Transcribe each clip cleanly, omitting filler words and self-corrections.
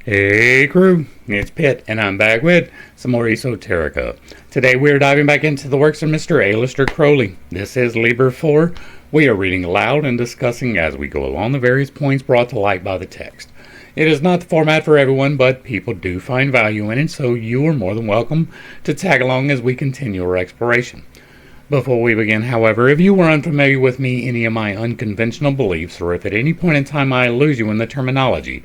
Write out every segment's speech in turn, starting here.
Hey crew, it's Pitt, and I'm back with some more Esoterica. Today we're diving back into the works of Mr. Aleister Crowley. This is Liber 4. We are reading aloud and discussing as we go along the various points brought to light by the text. It is not the format for everyone, but people do find value in it, so you are more than welcome to tag along as we continue our exploration. Before we begin, however, if you are unfamiliar with me, any of my unconventional beliefs, or if at any point in time I lose you in the terminology,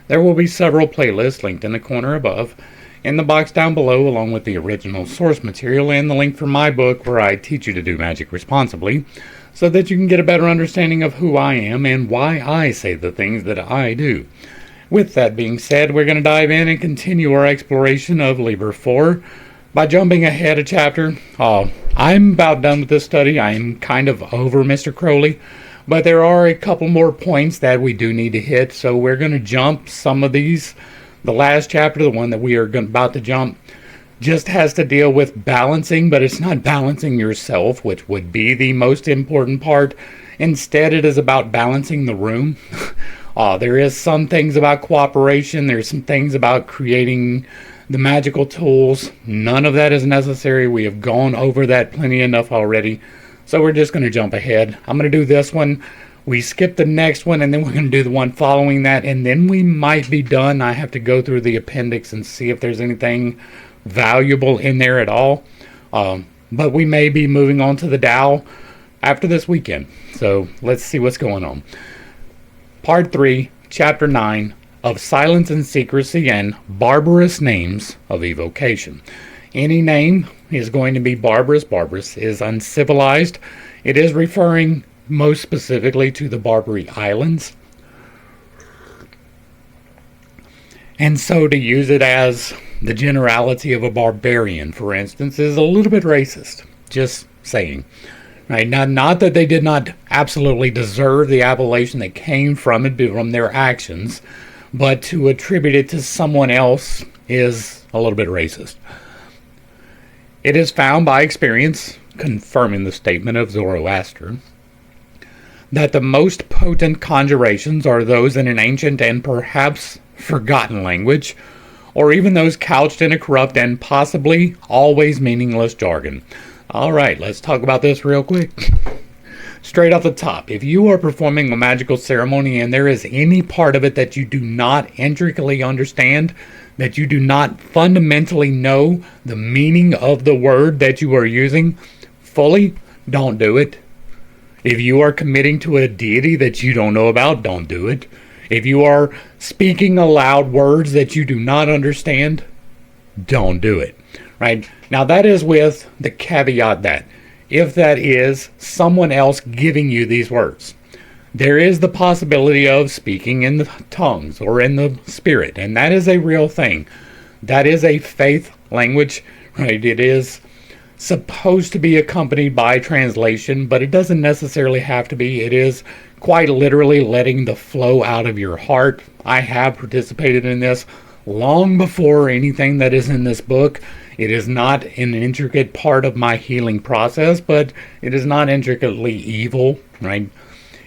there will be several playlists linked in the corner above, in the box down below, along with the original source material and the link for my book where I teach you to do magic responsibly, so that you can get a better understanding of who I am and why I say the things that I do. With that being said, we're going to dive in and continue our exploration of Liber 4 by jumping ahead a chapter. I'm about done with this study. I am kind of over Mr. Crowley. But there are a couple more points that we do need to hit, so we're going to jump some of these. The last chapter, the one that we are about to jump, just has to deal with balancing, but it's not balancing yourself, which would be the most important part. Instead, it is about balancing the room. There is some things about cooperation. There's some things about creating the magical tools. None of that is necessary. We have gone over that plenty enough already. So we're just going to jump ahead. I'm going to do this one. We skip the next one, and then we're going to do the one following that, and then we might be done. I have to go through the appendix and see if there's anything valuable in there at all. But we may be moving on to the Tao after this weekend. So let's see what's going on. Part 3, Chapter 9 of Silence and Secrecy and Barbarous Names of Evocation. Any name is going to be barbarous. Barbarous is uncivilized. It is referring most specifically to the Barbary Islands. And so to use it as the generality of a barbarian, for instance, is a little bit racist. Just saying. Right? Not that they did not absolutely deserve the appellation that came from it, from their actions, but to attribute it to someone else is a little bit racist. It is found by experience, confirming the statement of Zoroaster, that the most potent conjurations are those in an ancient and perhaps forgotten language, or even those couched in a corrupt and possibly always meaningless jargon. All right, let's talk about this real quick. Straight off the top, if you are performing a magical ceremony and there is any part of it that you do not intricately understand, that you do not fundamentally know the meaning of the word that you are using fully, don't do it. If you are committing to a deity that you don't know about, don't do it. If you are speaking aloud words that you do not understand, don't do it. Right? Now that is with the caveat that if that is someone else giving you these words, there is the possibility of speaking in the tongues or in the spirit, and that is a real thing. That is a faith language, right? It is supposed to be accompanied by translation, but it doesn't necessarily have to be. It is quite literally letting the flow out of your heart. I have participated in this long before anything that is in this book. It is not an intricate part of my healing process, but it is not intricately evil, right?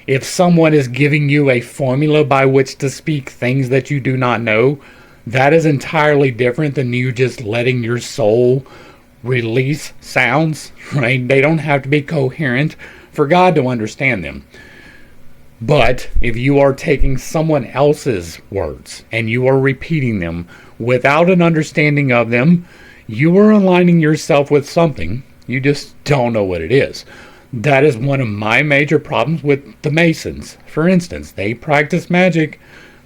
If someone is giving you a formula by which to speak things that you do not know, that is entirely different than you just letting your soul release sounds, right? They don't have to be coherent for God to understand them. But if you are taking someone else's words and you are repeating them without an understanding of them, you are aligning yourself with something. You just don't know what it is. That is one of my major problems with the Masons. For instance, they practice magic.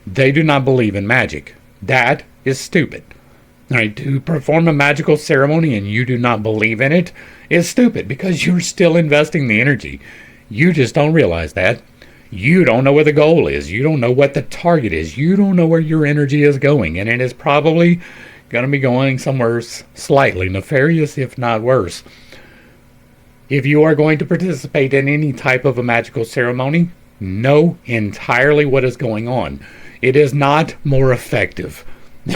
They do not believe in magic. That is stupid. Right? To perform a magical ceremony and you do not believe in it is stupid because you're still investing the energy. You just don't realize that. You don't know where the goal is. You don't know what the target is. You don't know where your energy is going. And it is probably going to be going somewhere slightly nefarious, if not worse. If you are going to participate in any type of a magical ceremony, know entirely what is going on. It is not more effective,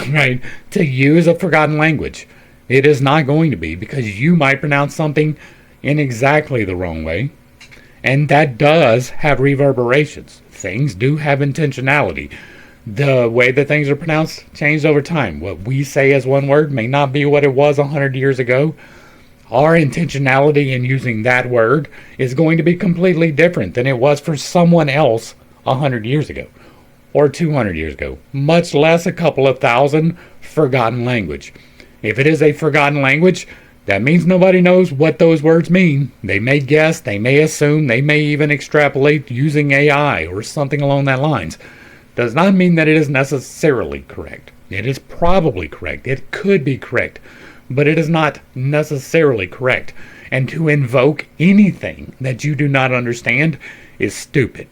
right, to use a forgotten language. It is not going to be, because you might pronounce something in exactly the wrong way, and that does have reverberations. Things do have intentionality. The way that things are pronounced changed over time. What we say as one word may not be what it was 100 years ago. Our intentionality in using that word is going to be completely different than it was for someone else 100 years ago or 200 years ago, much less a couple of thousand forgotten language. If it is a forgotten language, that means nobody knows what those words mean. They may guess, they may assume, they may even extrapolate using AI or something along that lines. Does not mean that it is necessarily correct. It is probably correct. It could be correct, but it is not necessarily correct. And to invoke anything that you do not understand is stupid.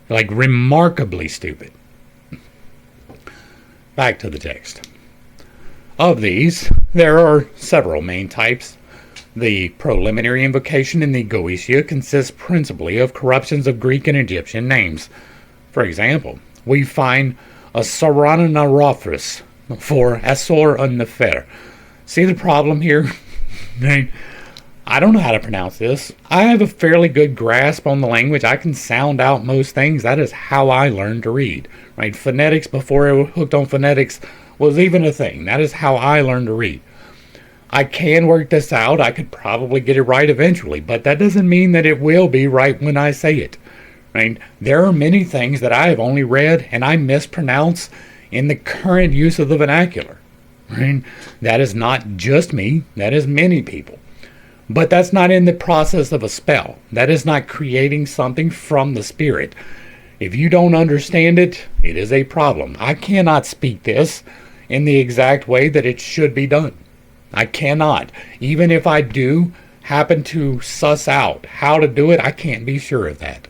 Like remarkably stupid. Back to the text. Of these, there are several main types. The preliminary invocation in the Goetia consists principally of corruptions of Greek and Egyptian names. For example, we find a Sarananarophris for Asor Nefer. See the problem here? I don't know how to pronounce this. I have a fairly good grasp on the language. I can sound out most things. That is how I learned to read. Right? Phonetics, before I hooked on phonetics, was even a thing. That is how I learned to read. I can work this out. I could probably get it right eventually, but that doesn't mean that it will be right when I say it. Right? There are many things that I have only read and I mispronounce in the current use of the vernacular. Right? That is not just me. That is many people. But that's not in the process of a spell. That is not creating something from the spirit. If you don't understand it, it is a problem. I cannot speak this in the exact way that it should be done. I cannot. Even if I do happen to suss out how to do it, I can't be sure of that.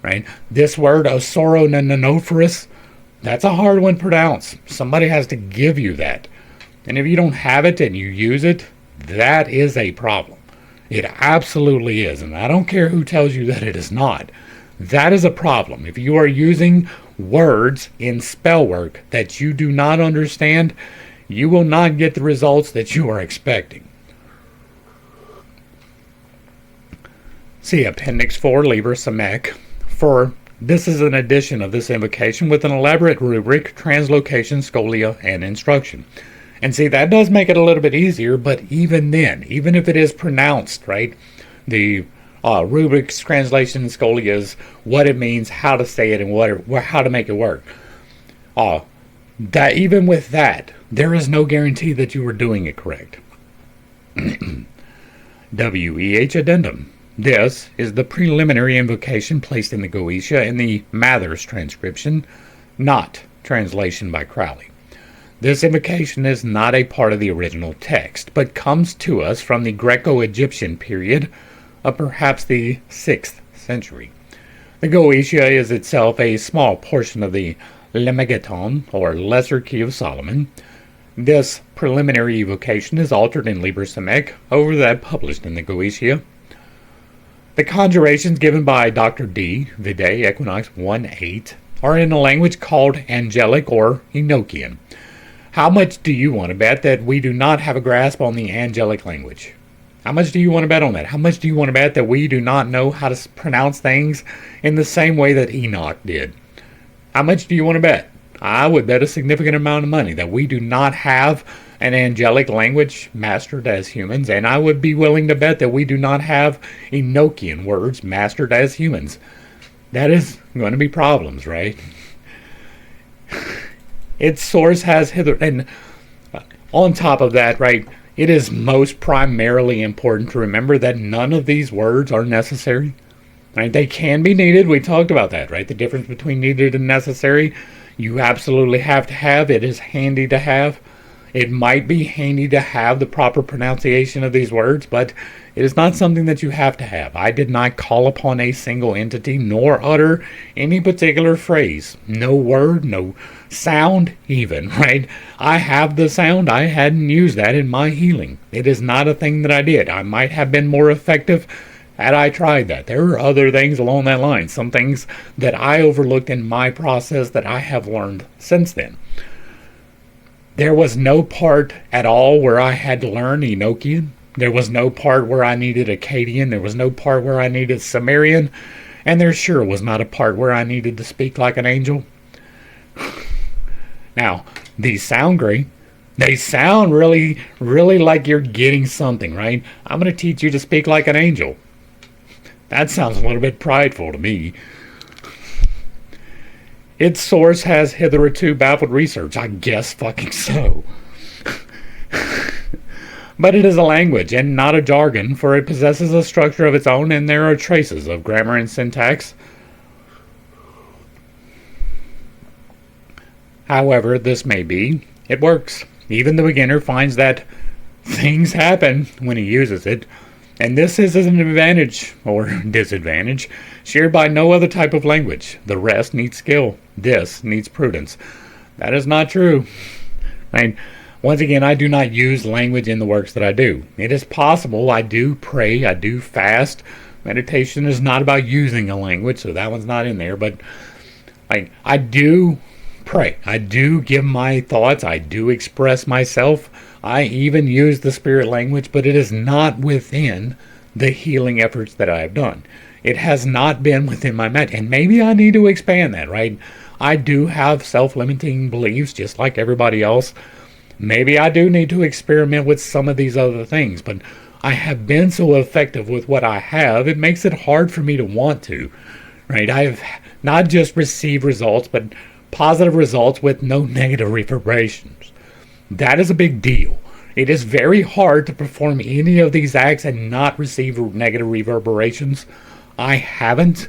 Right? This word, Osoronanophorus, that's a hard one to pronounce. Somebody has to give you that. And if you don't have it and you use it, that is a problem. It absolutely is. And I don't care who tells you that it is not. That is a problem. If you are using words in spell work that you do not understand, you will not get the results that you are expecting. See Appendix 4, Liber Samek. For this is an edition of this invocation with an elaborate rubric, translocation, scholia, and instruction. And see, that does make it a little bit easier, but even then, even if it is pronounced, right, the rubrics, translation, and scholias, what it means, how to say it, and how to make it work. That even with that, there is no guarantee that you are doing it correct. WEH Addendum. This is the preliminary invocation placed in the Goetia in the Mather's transcription, not translation by Crowley. This invocation is not a part of the original text, but comes to us from the Greco-Egyptian period of perhaps the 6th century. The Goetia is itself a small portion of the Lemegeton, or Lesser Key of Solomon. This preliminary evocation is altered in Liber Samek over that published in the Goetia. The conjurations given by Dr. D. Vide, Equinox 1-8, are in a language called Angelic or Enochian. How much do you want to bet that we do not have a grasp on the Angelic language? How much do you want to bet on that? How much do you want to bet that we do not know how to pronounce things in the same way that Enoch did? How much do you want to bet? I would bet a significant amount of money that we do not have an angelic language mastered as humans, and I would be willing to bet that we do not have Enochian words mastered as humans. That is going to be problems, right? Its source has hither, and on top of that, right, it is most primarily important to remember that none of these words are necessary. Right? They can be needed. We talked about that, right? The difference between needed and necessary. You absolutely have to have. It is handy to have. It might be handy to have the proper pronunciation of these words, but it is not something that you have to have. I did not call upon a single entity nor utter any particular phrase. No word, no sound even, right? I have the sound. I hadn't used that in my healing. It is not a thing that I did. I might have been more effective had I tried that. There are other things along that line, some things that I overlooked in my process that I have learned since then. There was no part at all where I had to learn Enochian. There was no part where I needed Akkadian. There was no part where I needed Sumerian. And there sure was not a part where I needed to speak like an angel. Now, these sound great. They sound really, really like you're getting something, right? I'm going to teach you to speak like an angel. That sounds a little bit prideful to me. Its source has hitherto baffled research. I guess fucking so. But it is a language and not a jargon, for it possesses a structure of its own, and there are traces of grammar and syntax. However this may be, it works. Even the beginner finds that things happen when he uses it, and this is an advantage, or disadvantage, shared by no other type of language. The rest needs skill. This needs prudence. That is not true. Once again, I do not use language in the works that I do. It is possible. I do pray. I do fast. Meditation is not about using a language, so that one's not in there. But I do pray. I do give my thoughts. I do express myself. I even use the spirit language, but it is not within the healing efforts that I have done. It has not been within my and maybe I need to expand that, right? I do have self-limiting beliefs just like everybody else. Maybe I do need to experiment with some of these other things, but I have been so effective with what I have, it makes it hard for me to want to, right? I have not just received results, but positive results with no negative reverberations. That is a big deal. It is very hard to perform any of these acts and not receive negative reverberations. I haven't.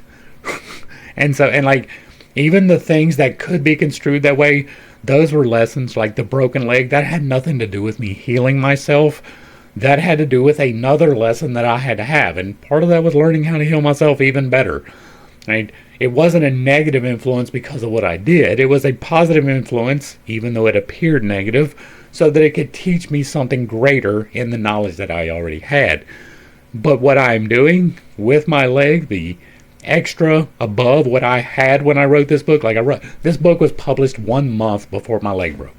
and even the things that could be construed that way, those were lessons, like the broken leg. That had nothing to do with me healing myself. That had to do with another lesson that I had to have. And part of that was learning how to heal myself even better. Right? It wasn't a negative influence because of what I did. It was a positive influence, even though it appeared negative, so that it could teach me something greater in the knowledge that I already had. But what I'm doing with my leg, the extra above what I had when I wrote this book, this book was published 1 month before my leg broke.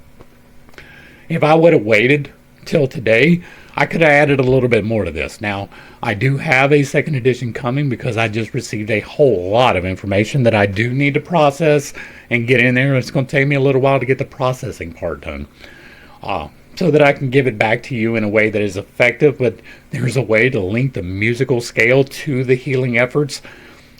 If I would have waited till today, I could have added a little bit more to this. Now, I do have a second edition coming because I just received a whole lot of information that I do need to process and get in there. It's going to take me a little while to get the processing part done. So that I can give it back to you in a way that is effective, but there's a way to link the musical scale to the healing efforts.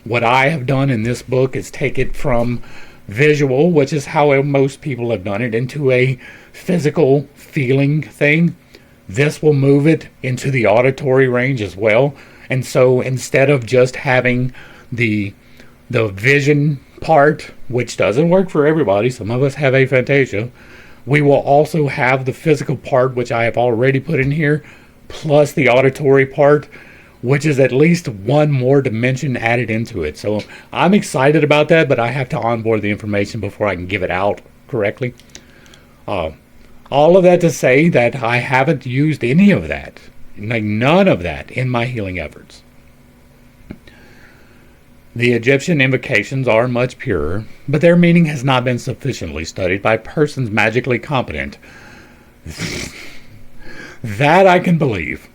What I have done in this book is take it from visual, which is how most people have done it, into a physical feeling thing. This will move it into the auditory range as well. And so instead of just having the vision part, which doesn't work for everybody, some of us have aphantasia, we will also have the physical part, which I have already put in here, plus the auditory part, which is at least one more dimension added into it. So I'm excited about that, but I have to onboard the information before I can give it out correctly. All of that to say that I haven't used any of that, none of that, in my healing efforts. The Egyptian invocations are much purer, but their meaning has not been sufficiently studied by persons magically competent. That I can believe.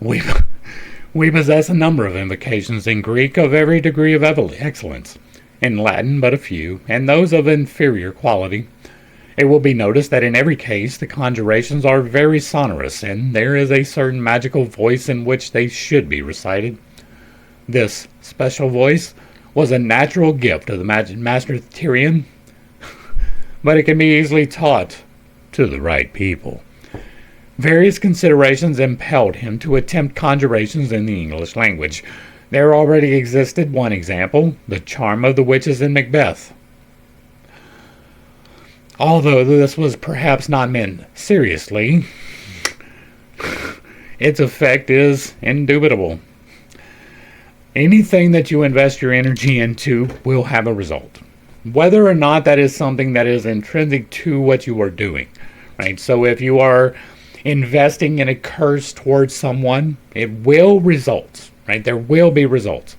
We possess a number of invocations in Greek of every degree of excellence, in Latin but a few, and those of inferior quality. It will be noticed that in every case the conjurations are very sonorous, and there is a certain magical voice in which they should be recited. This special voice was a natural gift of the Master Tyrian, but it can be easily taught to the right people. Various considerations impelled him to attempt conjurations in the English language. There already existed one example, the charm of the witches in Macbeth. Although this was perhaps not meant seriously, its effect is indubitable. Anything that you invest your energy into will have a result, whether or not that is something that is intrinsic to what you are doing, right? So if you are investing in a curse towards someone, it will result, right? There will be results.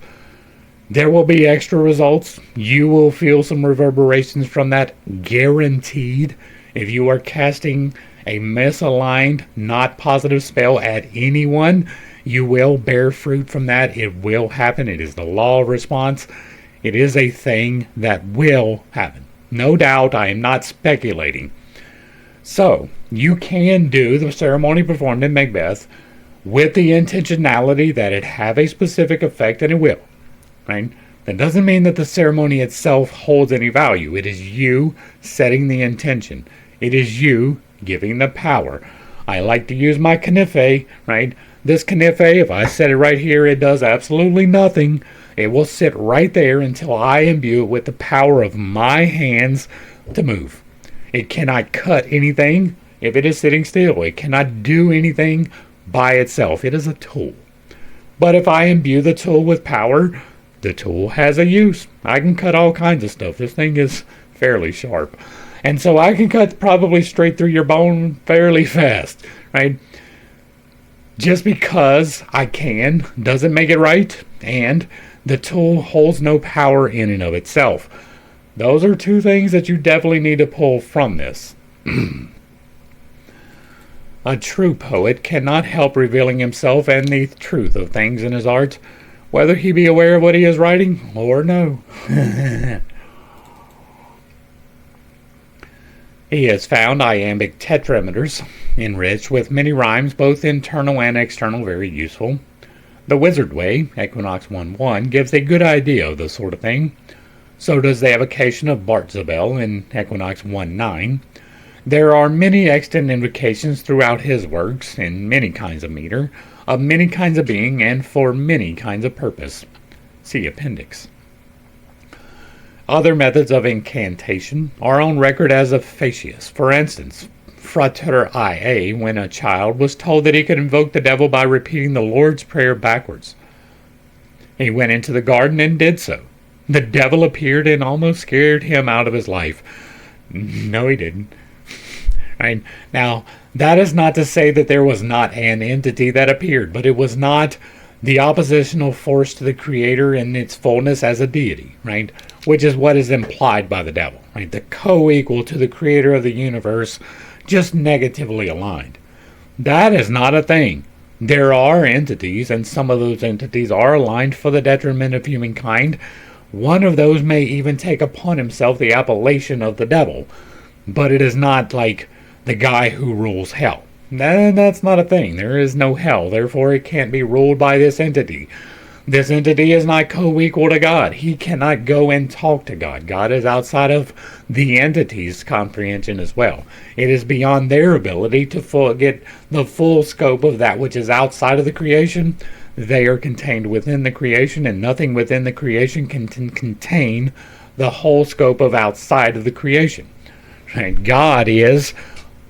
There will be extra results. You will feel some reverberations from that, guaranteed. If you are casting a misaligned, not positive spell at anyone, you will bear fruit from that. It will happen. It is the law of response. It is a thing that will happen. No doubt, I am not speculating. So, you can do the ceremony performed in Macbeth with the intentionality that it have a specific effect, and it will, right? That doesn't mean that the ceremony itself holds any value. It is you setting the intention. It is you giving the power. I like to use my knife, right? This knife, if I set it right here, it does absolutely nothing. It will sit right there until I imbue it with the power of my hands to move. It cannot cut anything if it is sitting still. It cannot do anything by itself. It is a tool. But if I imbue the tool with power, the tool has a use. I can cut all kinds of stuff. This thing is fairly sharp. And so I can cut probably straight through your bone fairly fast, right? Just because I can doesn't make it right, and the tool holds no power in and of itself. Those are two things that you definitely need to pull from this. A true poet cannot help revealing himself and the truth of things in his art, whether he be aware of what he is writing or no. He has found iambic tetrameters, enriched with many rhymes, both internal and external, very useful. The Wizard Way, Equinox 1.1, gives a good idea of this sort of thing. So does the Evocation of Bartzabel in Equinox 1.9. There are many extant invocations throughout his works, in many kinds of meter, of many kinds of being, and for many kinds of purpose. See Appendix. Other methods of incantation are on record as efficacious. For instance, Frater IA, when a child, was told that he could invoke the devil by repeating the Lord's Prayer backwards. He went into the garden and did so. The devil appeared and almost scared him out of his life. No, he didn't. Right? Now, that is not to say that there was not an entity that appeared, but it was not the oppositional force to the Creator in its fullness as a deity, right? Which is what is implied by the devil, right? The co-equal to the Creator of the universe, just negatively aligned. That is not a thing. There are entities, and some of those entities are aligned for the detriment of humankind. One of those may even take upon himself the appellation of the devil, but it is not like the guy who rules hell. That's not a thing. There is no hell, therefore it can't be ruled by this entity. This entity is not co-equal to God. He cannot go and talk to God. God is outside of the entity's comprehension as well. It is beyond their ability to get the full scope of that which is outside of the creation. They are contained within the creation, and nothing within the creation can contain the whole scope of outside of the creation. Right? God is,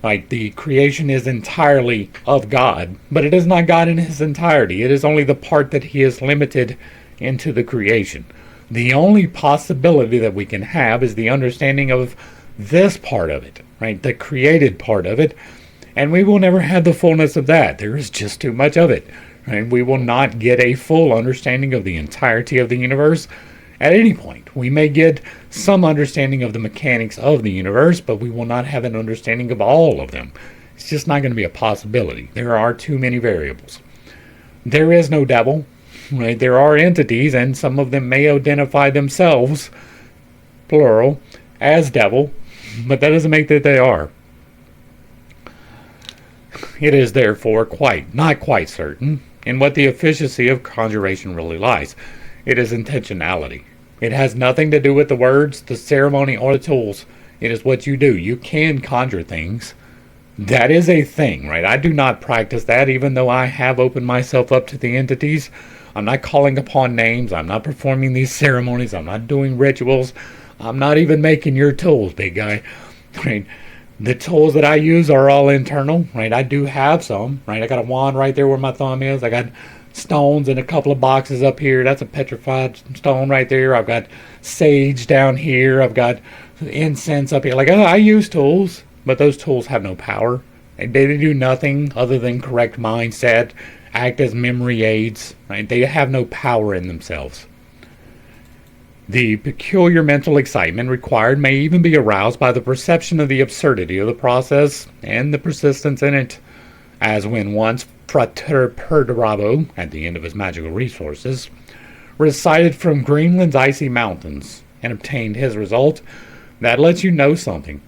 like, the creation is entirely of God, but it is not God in his entirety. It is only the part that he is limited into the creation. The only possibility that we can have is the understanding of this part of it, right? The created part of it, and we will never have the fullness of that. There is just too much of it. Right? We will not get a full understanding of the entirety of the universe at any point. We may get some understanding of the mechanics of the universe, but we will not have an understanding of all of them. It's just not going to be a possibility. There are too many variables. There is no devil. Right? There are entities, and some of them may identify themselves, plural, as devil, but that doesn't make that they are. It is therefore not quite certain in what the efficacy of conjuration really lies. It is intentionality. It has nothing to do with the words, the ceremony, or the tools. It is what you do. You can conjure things. That is a thing, right? I do not practice that, even though I have opened myself up to the entities. I'm not calling upon names. I'm not performing these ceremonies. I'm not doing rituals. I'm not even making your tools, big guy. Right? The tools that I use are all internal, right? I do have some, right? I got a wand right there where my thumb is. I got stones in a couple of boxes up here. That's a petrified stone right there. I've got sage down here. I've got incense up here. Like, I use tools, but those tools have no power. They do nothing other than correct mindset, act as memory aids, right? They have no power in themselves. The peculiar mental excitement required may even be aroused by the perception of the absurdity of the process and the persistence in it, as when once Frater Perturabo, at the end of his magical resources, recited from Greenland's icy mountains and obtained his result, That lets you know something.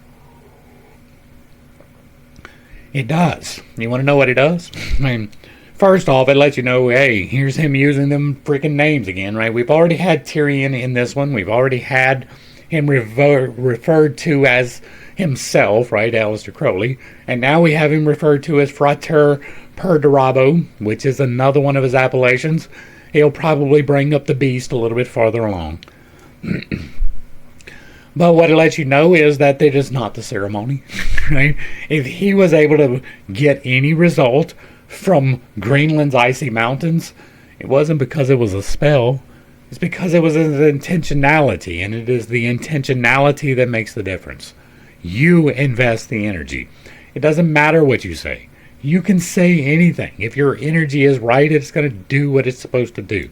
It does. You want to know what it does? I mean, first off, it lets you know, hey, here's him using them freaking names again, right? We've already had Tyrion in this one. We've already had him referred to as himself, right, Aleister Crowley. And now we have him referred to as Frater Perdurabo, which is another one of his appellations. He'll probably bring up the beast a little bit farther along. But what it lets you know is that it is not the ceremony, right? If he was able to get any result from Greenland's icy mountains, it wasn't because it was a spell. It's because it was an intentionality, and it is the intentionality that makes the difference. You invest the energy. It doesn't matter what you say. You can say anything. If your energy is right, it's going to do what it's supposed to do.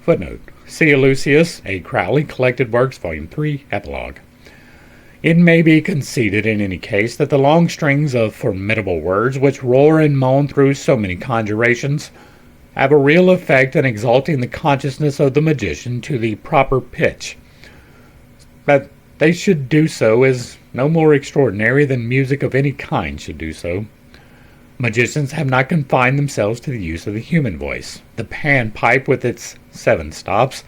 Footnote. C. Lucius A. Crowley, Collected Works, Volume 3, Epilogue. It may be conceded in any case that the long strings of formidable words which roar and moan through so many conjurations have a real effect in exalting the consciousness of the magician to the proper pitch. That they should do so is no more extraordinary than music of any kind should do so. Magicians have not confined themselves to the use of the human voice. The panpipe with its 7 stops,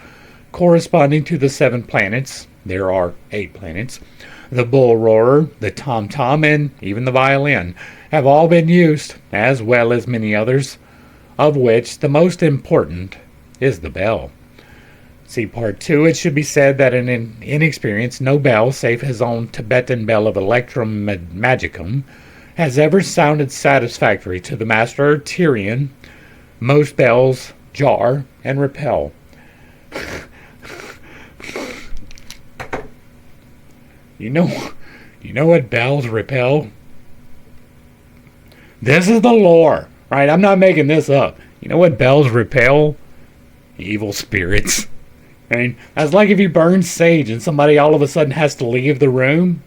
corresponding to the 7 planets, there are 8 planets, the bull roarer, the tom-tom, and even the violin, have all been used, as well as many others, of which the most important is the bell. See Part 2. It should be said that in inexperience, no bell, save his own Tibetan bell of Electrum Magicum, has ever sounded satisfactory to the master Tyrion. Most bells jar and repel. You know what bells repel? This is the lore, right? I'm not making this up. You know what bells repel? Evil spirits. I mean, that's like if you burn sage and somebody all of a sudden has to leave the room.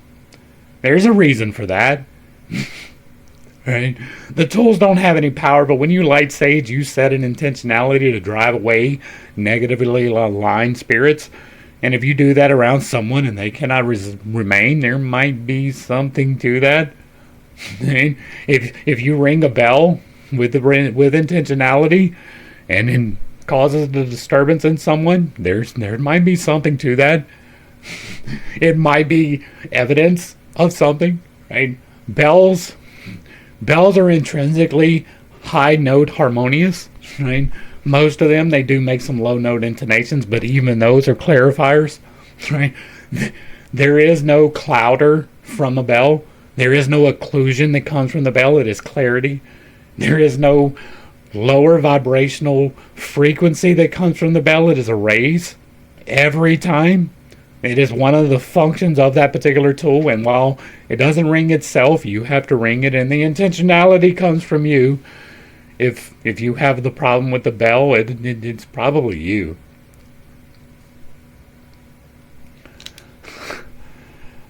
There's a reason for that. Right? The tools don't have any power, but when you light sage, you set an intentionality to drive away negatively aligned spirits. And if you do that around someone and they cannot remain, there might be something to that. If you ring a bell with intentionality and it causes a disturbance in someone, there might be something to that. It might be evidence of something, right? Bells are intrinsically high note harmonious, right? Most of them, they do make some low note intonations, but even those are clarifiers, right? There is no clouder from a bell. There is no occlusion that comes from the bell. It is clarity. There is no lower vibrational frequency that comes from the bell. It is a raise every time. It is one of the functions of that particular tool, and while it doesn't ring itself, you have to ring it, and the intentionality comes from you. If you have the problem with the bell, it's probably you.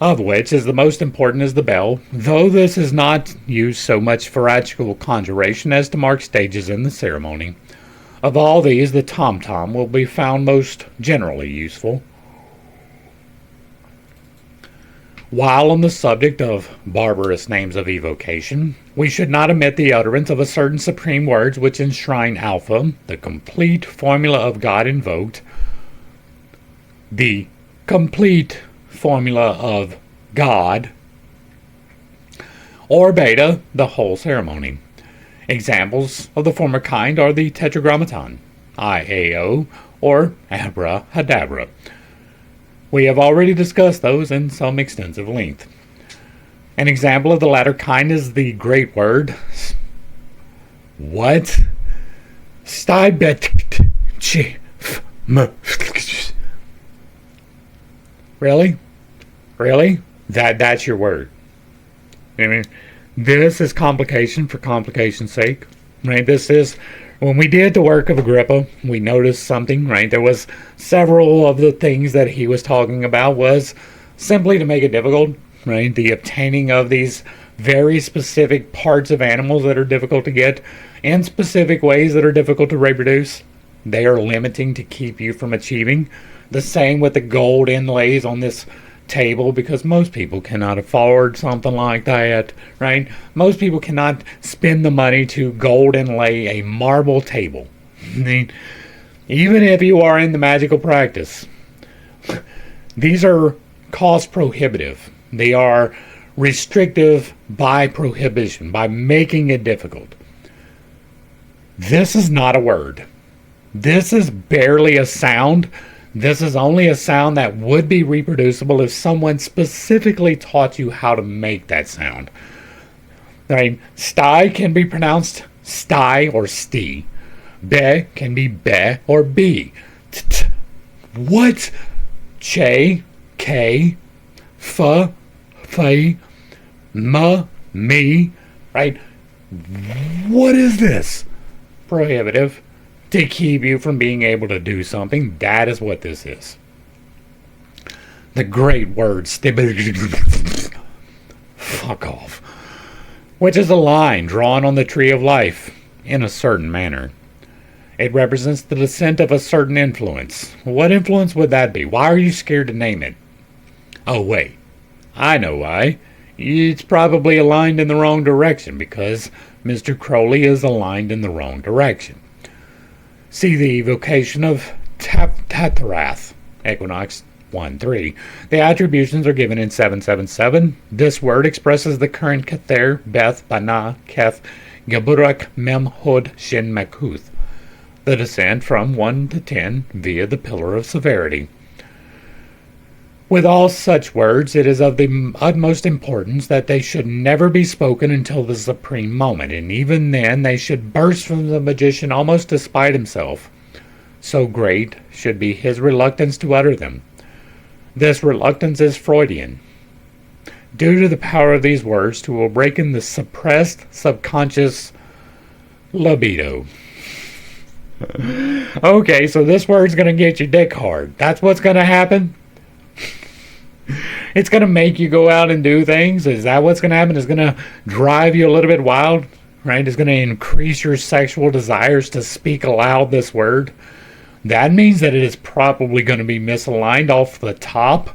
Of which is the most important is the bell, though this is not used so much for actual conjuration as to mark stages in the ceremony. Of all these, the tom-tom will be found most generally useful. While on the subject of barbarous names of evocation, we should not omit the utterance of a certain supreme words which enshrine Alpha, the complete formula of God invoked, the complete formula of God, or Beta, the whole ceremony. Examples of the former kind are the Tetragrammaton, IAO, or Abrahadabra. We have already discussed those in some extensive length. An example of the latter kind is the great word. What? Really? Really? That's your word. I mean, this is complication for complication's sake. Right? This is, when we did the work of Agrippa, we noticed something, right? There was several of the things that he was talking about was simply to make it difficult, right? The obtaining of these very specific parts of animals that are difficult to get in specific ways that are difficult to reproduce. They are limiting to keep you from achieving The same with the gold inlays on this table, because most people cannot afford something like that, right? Most people cannot spend the money to gold inlay a marble table. I mean, even if you are in the magical practice, these are cost prohibitive. They are restrictive by prohibition, by making it difficult. This is not a word. This is barely a sound. This is only a sound that would be reproducible if someone specifically taught you how to make that sound. I mean, sty can be pronounced sty or sti. Be can be be or be. What? Che, ke, fa, fei, ma, me, right? What is this? Prohibitive. To keep you from being able to do something. That is what this is. The great word fuck off, which is a line drawn on the tree of life in a certain manner. It represents the descent of a certain influence. What influence would that be? Why are you scared to name it? Oh wait, I know why. It's probably aligned in the wrong direction, because Mr. Crowley is aligned in the wrong direction. See the evocation of Tatharath, Equinox 1-3. The attributions are given in 777. This word expresses the current Kether, Beth, Bana, Keth, Geburak, Mem, Hod, Shin, Makuth. The descent from 1 to 10 via the Pillar of Severity. With all such words, it is of the utmost importance that they should never be spoken until the supreme moment, and even then they should burst from the magician almost despite himself. So great should be his reluctance to utter them. This reluctance is Freudian, due to the power of these words to awaken the suppressed subconscious libido. Okay, so this word's going to get your dick hard. That's what's going to happen? It's going to make you go out and do things? Is that what's going to happen? It's going to drive you a little bit wild, right? It's going to increase your sexual desires to speak aloud this word. That means that it is probably going to be misaligned off the top.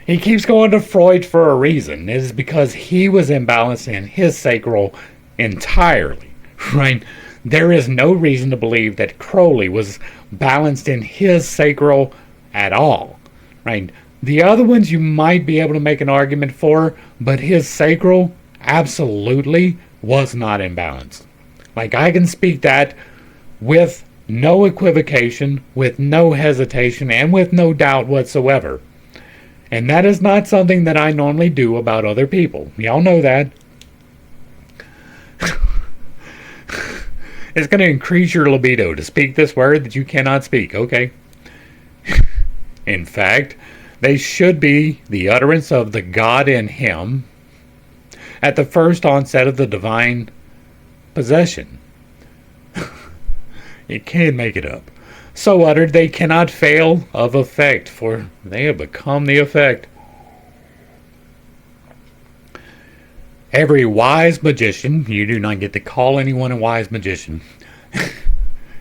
He keeps going to Freud for a reason. It is because he was imbalanced in his sacral entirely, right? There is no reason to believe that Crowley was balanced in his sacral at all, right? The other ones you might be able to make an argument for, but his sacral absolutely was not imbalanced. Like, I can speak that with no equivocation, with no hesitation, and with no doubt whatsoever. And that is not something that I normally do about other people. Y'all know that. It's going to increase your libido to speak this word that you cannot speak, okay? In fact, they should be the utterance of the God in him at the first onset of the divine possession. You can't make it up. So uttered, they cannot fail of effect, for they have become the effect. Every wise magician, you do not get to call anyone a wise magician.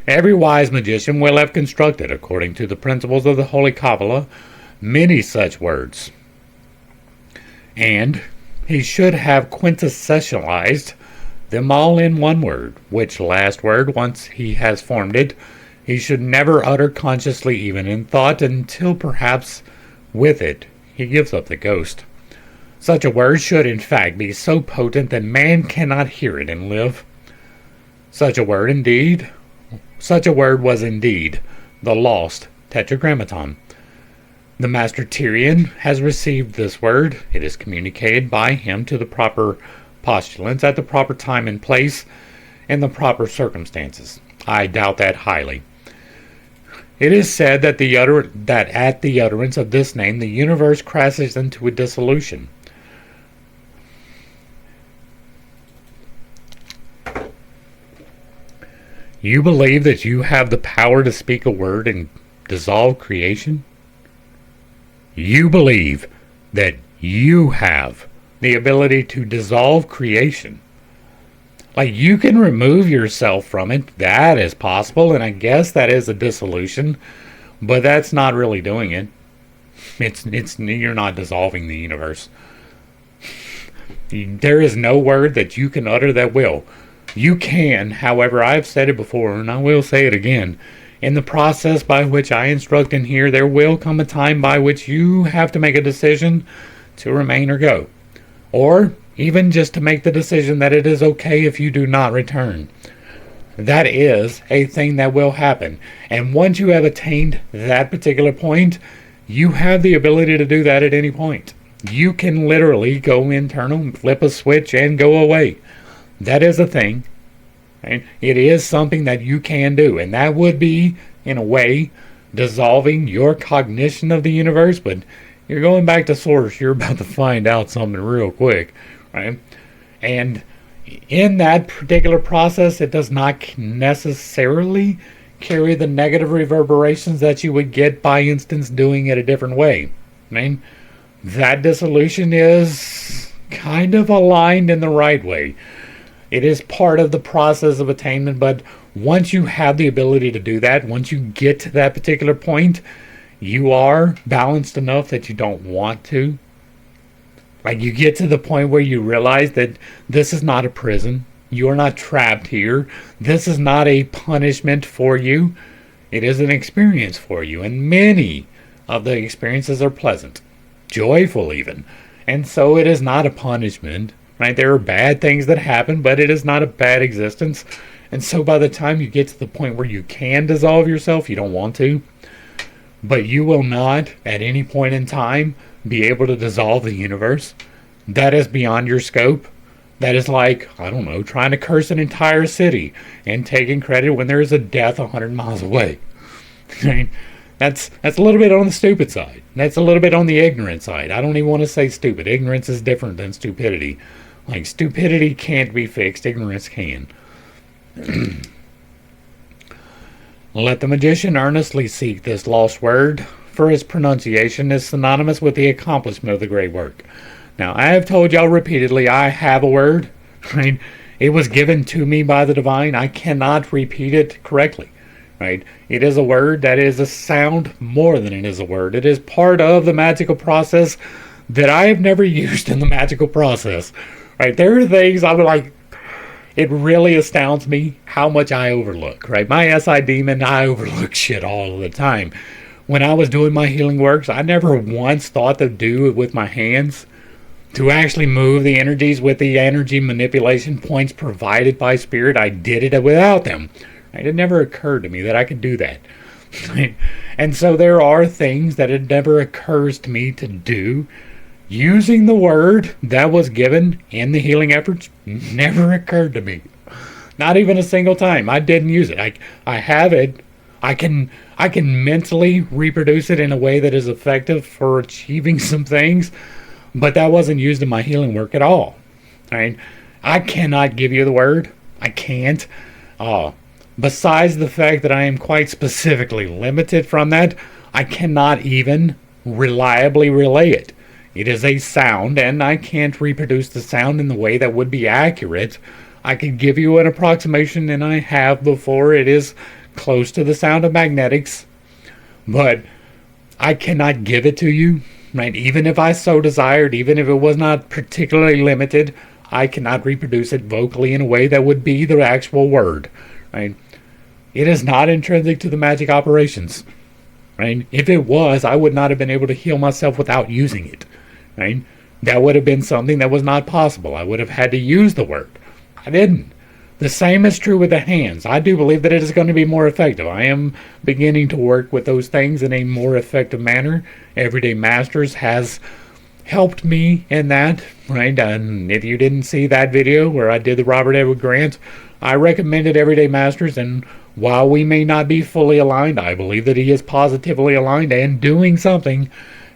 Every wise magician will have constructed, according to the principles of the Holy Kabbalah, many such words. And he should have quintessentialized them all in one word, which last word, once he has formed it, he should never utter consciously, even in thought, until perhaps with it he gives up the ghost. Such a word should, in fact, be so potent that man cannot hear it and live. Such a word was indeed the lost Tetragrammaton. The Master Tyrian has received this word. It is communicated by him to the proper postulants at the proper time and place in the proper circumstances. I doubt that highly. It is said that at the utterance of this name, the universe crashes into a dissolution. You believe that you have the power to speak a word and dissolve creation? You believe that you have the ability to dissolve creation? Like, you can remove yourself from it. That is possible, and I guess that is a dissolution, but that's not really doing it. It's you're not dissolving the universe. There is no word that you can utter that will. You can, however, I've said it before, and I will say it again. In the process by which I instruct in here, there will come a time by which you have to make a decision to remain or go. Or even just to make the decision that it is okay if you do not return. That is a thing that will happen. And once you have attained that particular point, you have the ability to do that at any point. You can literally go internal, flip a switch, and go away. That is a thing. Right? It is something that you can do. And that would be, in a way, dissolving your cognition of the universe. But you're going back to source. You're about to find out something real quick. Right? And in that particular process, it does not necessarily carry the negative reverberations that you would get, by instance, doing it a different way. I mean, that dissolution is kind of aligned in the right way. It is part of the process of attainment, but once you have the ability to do that, once you get to that particular point, you are balanced enough that you don't want to. Like, you get to the point where you realize that this is not a prison. You are not trapped here. This is not a punishment for you. It is an experience for you. And many of the experiences are pleasant, joyful even. And so it is not a punishment, right? There are bad things that happen, but it is not a bad existence. And so by the time you get to the point where you can dissolve yourself, you don't want to, but you will not at any point in time be able to dissolve the universe. That is beyond your scope. That is like, I don't know, trying to curse an entire city and taking credit when there is a death 100 miles away. That's a little bit on the stupid side. That's a little bit on the ignorant side. I don't even want to say stupid. Ignorance is different than stupidity. Like, stupidity can't be fixed. Ignorance can. Let the magician earnestly seek this lost word, for its pronunciation is synonymous with the accomplishment of the great work. Now, I have told y'all repeatedly, I have a word. Right? It was given to me by the divine. I cannot repeat it correctly. Right? It is a word that is a sound more than it is a word. It is part of the magical process that I have never used in the magical process. Right? There are things I'm like, it really astounds me how much I overlook. Right? My SI demon, I overlook shit all the time. When I was doing my healing works, I never once thought to do it with my hands, to actually move the energies with the energy manipulation points provided by Spirit. I did it without them. Right? It never occurred to me that I could do that. Right? And so there are things that it never occurs to me to do. Using the word that was given in the healing efforts never occurred to me. Not even a single time. I didn't use it. I have it. I can mentally reproduce it in a way that is effective for achieving some things, but that wasn't used in my healing work at all. Right? I cannot give you the word. I can't. Besides the fact that I am quite specifically limited from that, I cannot even reliably relay it. It is a sound, and I can't reproduce the sound in the way that would be accurate. I could give you an approximation, and I have before. It is close to the sound of magnetics, but I cannot give it to you. Right? Even if I so desired, even if it was not particularly limited, I cannot reproduce it vocally in a way that would be the actual word. Right? It is not intrinsic to the magic operations. Right? If it was, I would not have been able to heal myself without using it. Right? That would have been something that was not possible. I would have had to use the word. I didn't. The same is true with the hands. I do believe that it is going to be more effective. I am beginning to work with those things in a more effective manner. Everyday Masters has helped me in that, right? And if you didn't see that video where I did the Robert Edward Grant, I recommended Everyday Masters, and while we may not be fully aligned, I believe that he is positively aligned and doing something,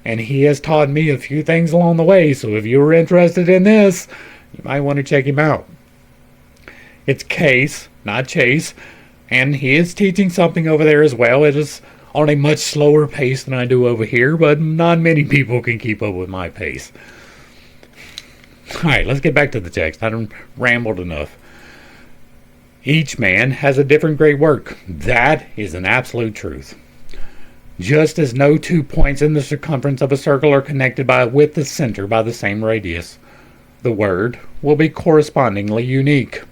and he has taught me a few things along the way. So if you're interested in this, you might want to check him out. It's Case, not Chase, and he is teaching something over there as well. It is on a much slower pace than I do over here, but not many people can keep up with my pace. Alright, let's get back to the text. I done rambled enough. Each man has a different great work. That is an absolute truth. Just as no 2 points in the circumference of a circle are connected with the center by the same radius, the word will be correspondingly unique.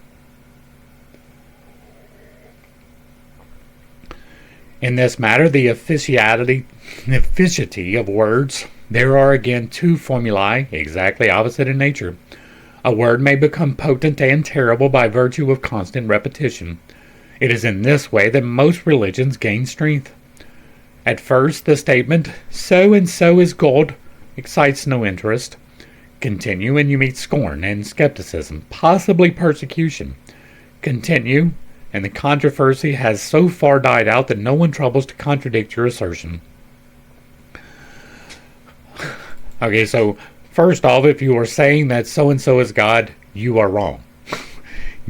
In this matter, the efficiency of words, there are again 2 formulae exactly opposite in nature. A word may become potent and terrible by virtue of constant repetition. It is in this way that most religions gain strength. At first, the statement, "so and so is God," excites no interest. Continue and you meet scorn and skepticism, possibly persecution. Continue, and the controversy has so far died out that no one troubles to contradict your assertion. Okay, so first off, if you are saying that so-and-so is God, you are wrong.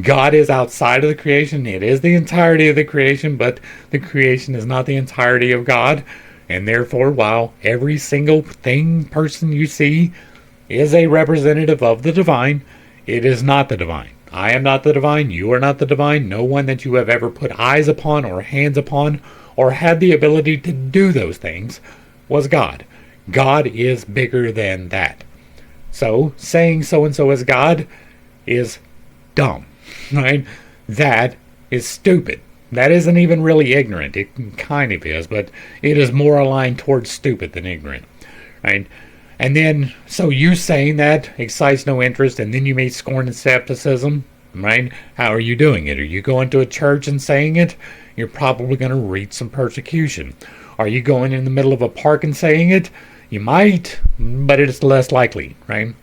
God is outside of the creation. It is the entirety of the creation, but the creation is not the entirety of God. And therefore, while every single person you see is a representative of the divine, it is not the divine. I am not the divine. You are not the divine. No one that you have ever put eyes upon or hands upon or had the ability to do those things was God. God is bigger than that. So, saying so-and-so is God is dumb, right? That is stupid. That isn't even really ignorant. It kind of is, but it is more aligned towards stupid than ignorant, right? And then, so you saying that excites no interest, and then you meet scorn and skepticism, right? How are you doing it? Are you going to a church and saying it? You're probably going to reach some persecution. Are you going in the middle of a park and saying it? You might, but it's less likely, right?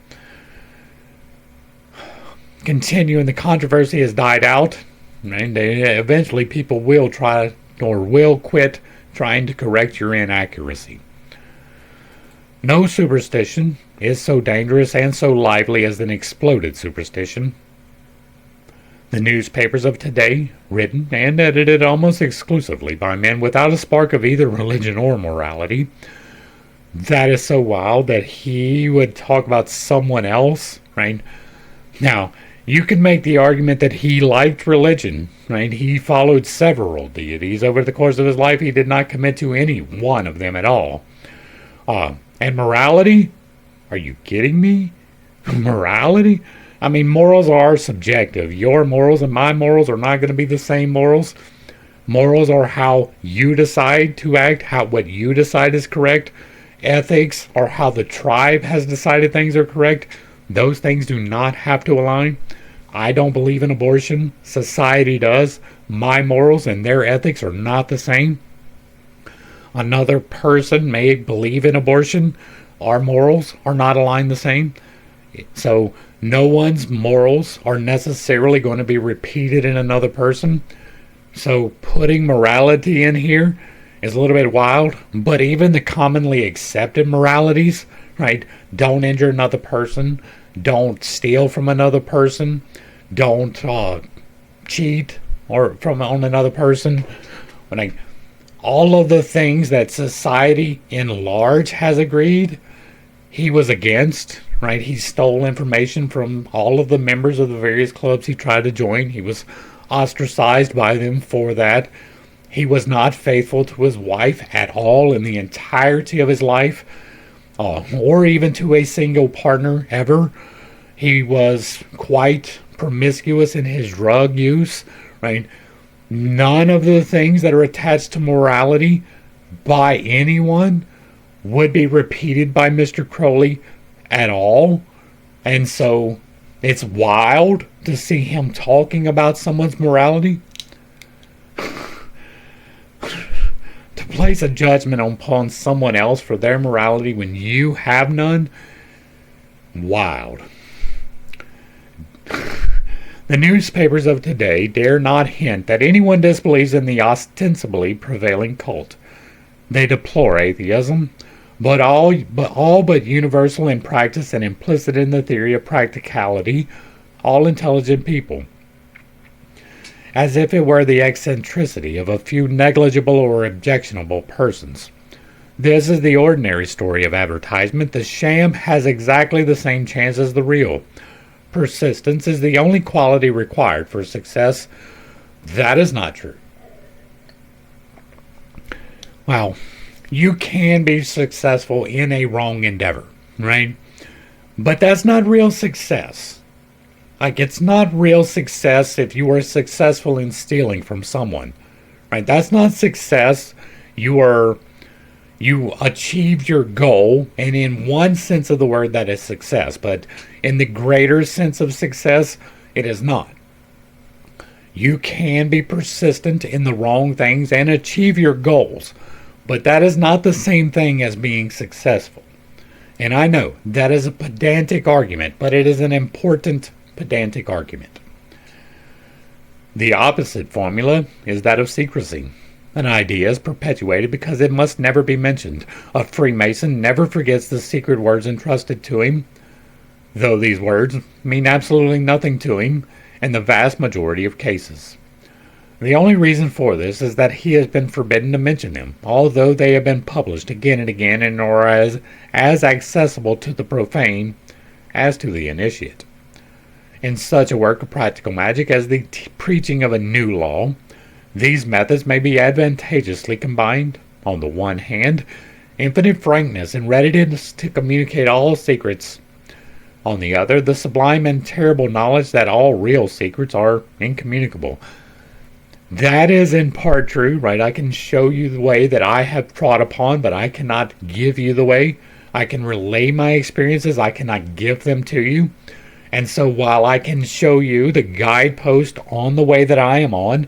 Continuing, the controversy has died out, right? Eventually people will try or will quit trying to correct your inaccuracy. No superstition is so dangerous and so lively as an exploded superstition. The newspapers of today, written and edited almost exclusively by men without a spark of either religion or morality, that is so wild that he would talk about someone else, right? Now, you can make the argument that he liked religion, right? He followed several deities over the course of his life. He did not commit to any one of them at all. And morality? Are you kidding me? Morality? I mean, morals are subjective. Your morals and my morals are not going to be the same morals. Morals are how you decide to act, what you decide is correct. Ethics are how the tribe has decided things are correct. Those things do not have to align. I don't believe in abortion. Society does. My morals and their ethics are not the same. Another person may believe in abortion. Our morals are not aligned the same. So no one's morals are necessarily going to be repeated in another person. So putting morality in here is a little bit wild, but even the commonly accepted moralities, right? Don't injure another person, don't steal from another person, don't cheat or on another person. Like all of the things that society in large has agreed, he was against, right? He stole information from all of the members of the various clubs he tried to join. He was ostracized by them for that. He was not faithful to his wife at all in the entirety of his life, or even to a single partner ever. He was quite promiscuous in his drug use, right? None of the things that are attached to morality by anyone would be repeated by Mr. Crowley at all. And so it's wild to see him talking about someone's morality. To place a judgment upon someone else for their morality when you have none, wild. The newspapers of today dare not hint that anyone disbelieves in the ostensibly prevailing cult. They deplore atheism, but all but universal in practice and implicit in the theory of practicality, all intelligent people. As if it were the eccentricity of a few negligible or objectionable persons. This is the ordinary story of advertisement. The sham has exactly the same chance as the real. Persistence is the only quality required for success. That is not true. Well, you can be successful in a wrong endeavor, right? But that's not real success. Like, it's not real success if you are successful in stealing from someone, right? That's not success. You achieved your goal, and in one sense of the word, that is success. But in the greater sense of success, it is not. You can be persistent in the wrong things and achieve your goals, but that is not the same thing as being successful. And I know that is a pedantic argument, but it is an important pedantic argument. The opposite formula is that of secrecy. An idea is perpetuated because it must never be mentioned. A Freemason never forgets the secret words entrusted to him, though these words mean absolutely nothing to him in the vast majority of cases. The only reason for this is that he has been forbidden to mention them, although they have been published again and again and are as accessible to the profane as to the initiate. In such a work of practical magic as the preaching of a new law, these methods may be advantageously combined. On the one hand, infinite frankness and readiness to communicate all secrets. On the other, the sublime and terrible knowledge that all real secrets are incommunicable. That is in part true, right? I can show you the way that I have trod upon, but I cannot give you the way. I can relay my experiences, I cannot give them to you. And so while I can show you the guidepost on the way that I am on,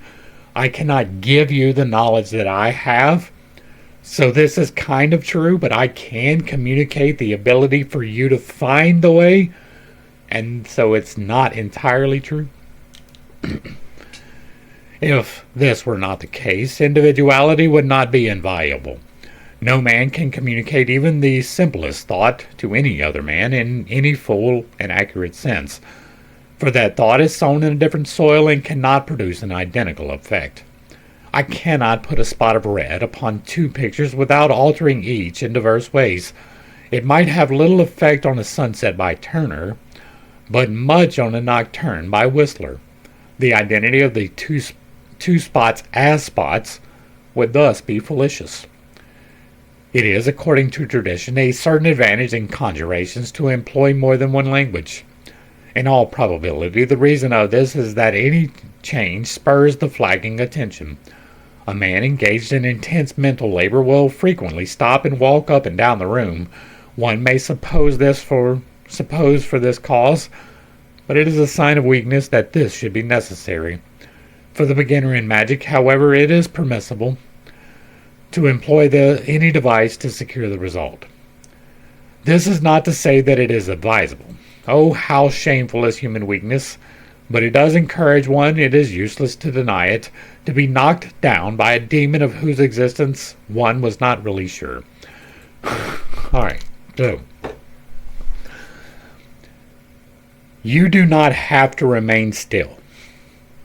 I cannot give you the knowledge that I have. So this is kind of true, but I can communicate the ability for you to find the way. And so it's not entirely true. If this were not the case, individuality would not be inviolable. No man can communicate even the simplest thought to any other man in any full and accurate sense, for that thought is sown in a different soil and cannot produce an identical effect. I cannot put a spot of red upon two pictures without altering each in diverse ways. It might have little effect on a sunset by Turner, but much on a nocturne by Whistler. The identity of the two spots as spots would thus be fallacious. It is, according to tradition, a certain advantage in conjurations to employ more than one language. In all probability, the reason of this is that any change spurs the flagging attention. A man engaged in intense mental labor will frequently stop and walk up and down the room. One may suppose for this cause, but it is a sign of weakness that this should be necessary. For the beginner in magic, however, it is permissible to employ any device to secure the result. This is not to say that it is advisable. Oh, how shameful is human weakness! But it does encourage one, it is useless to deny it, to be knocked down by a demon of whose existence one was not really sure. Alright, so you do not have to remain still.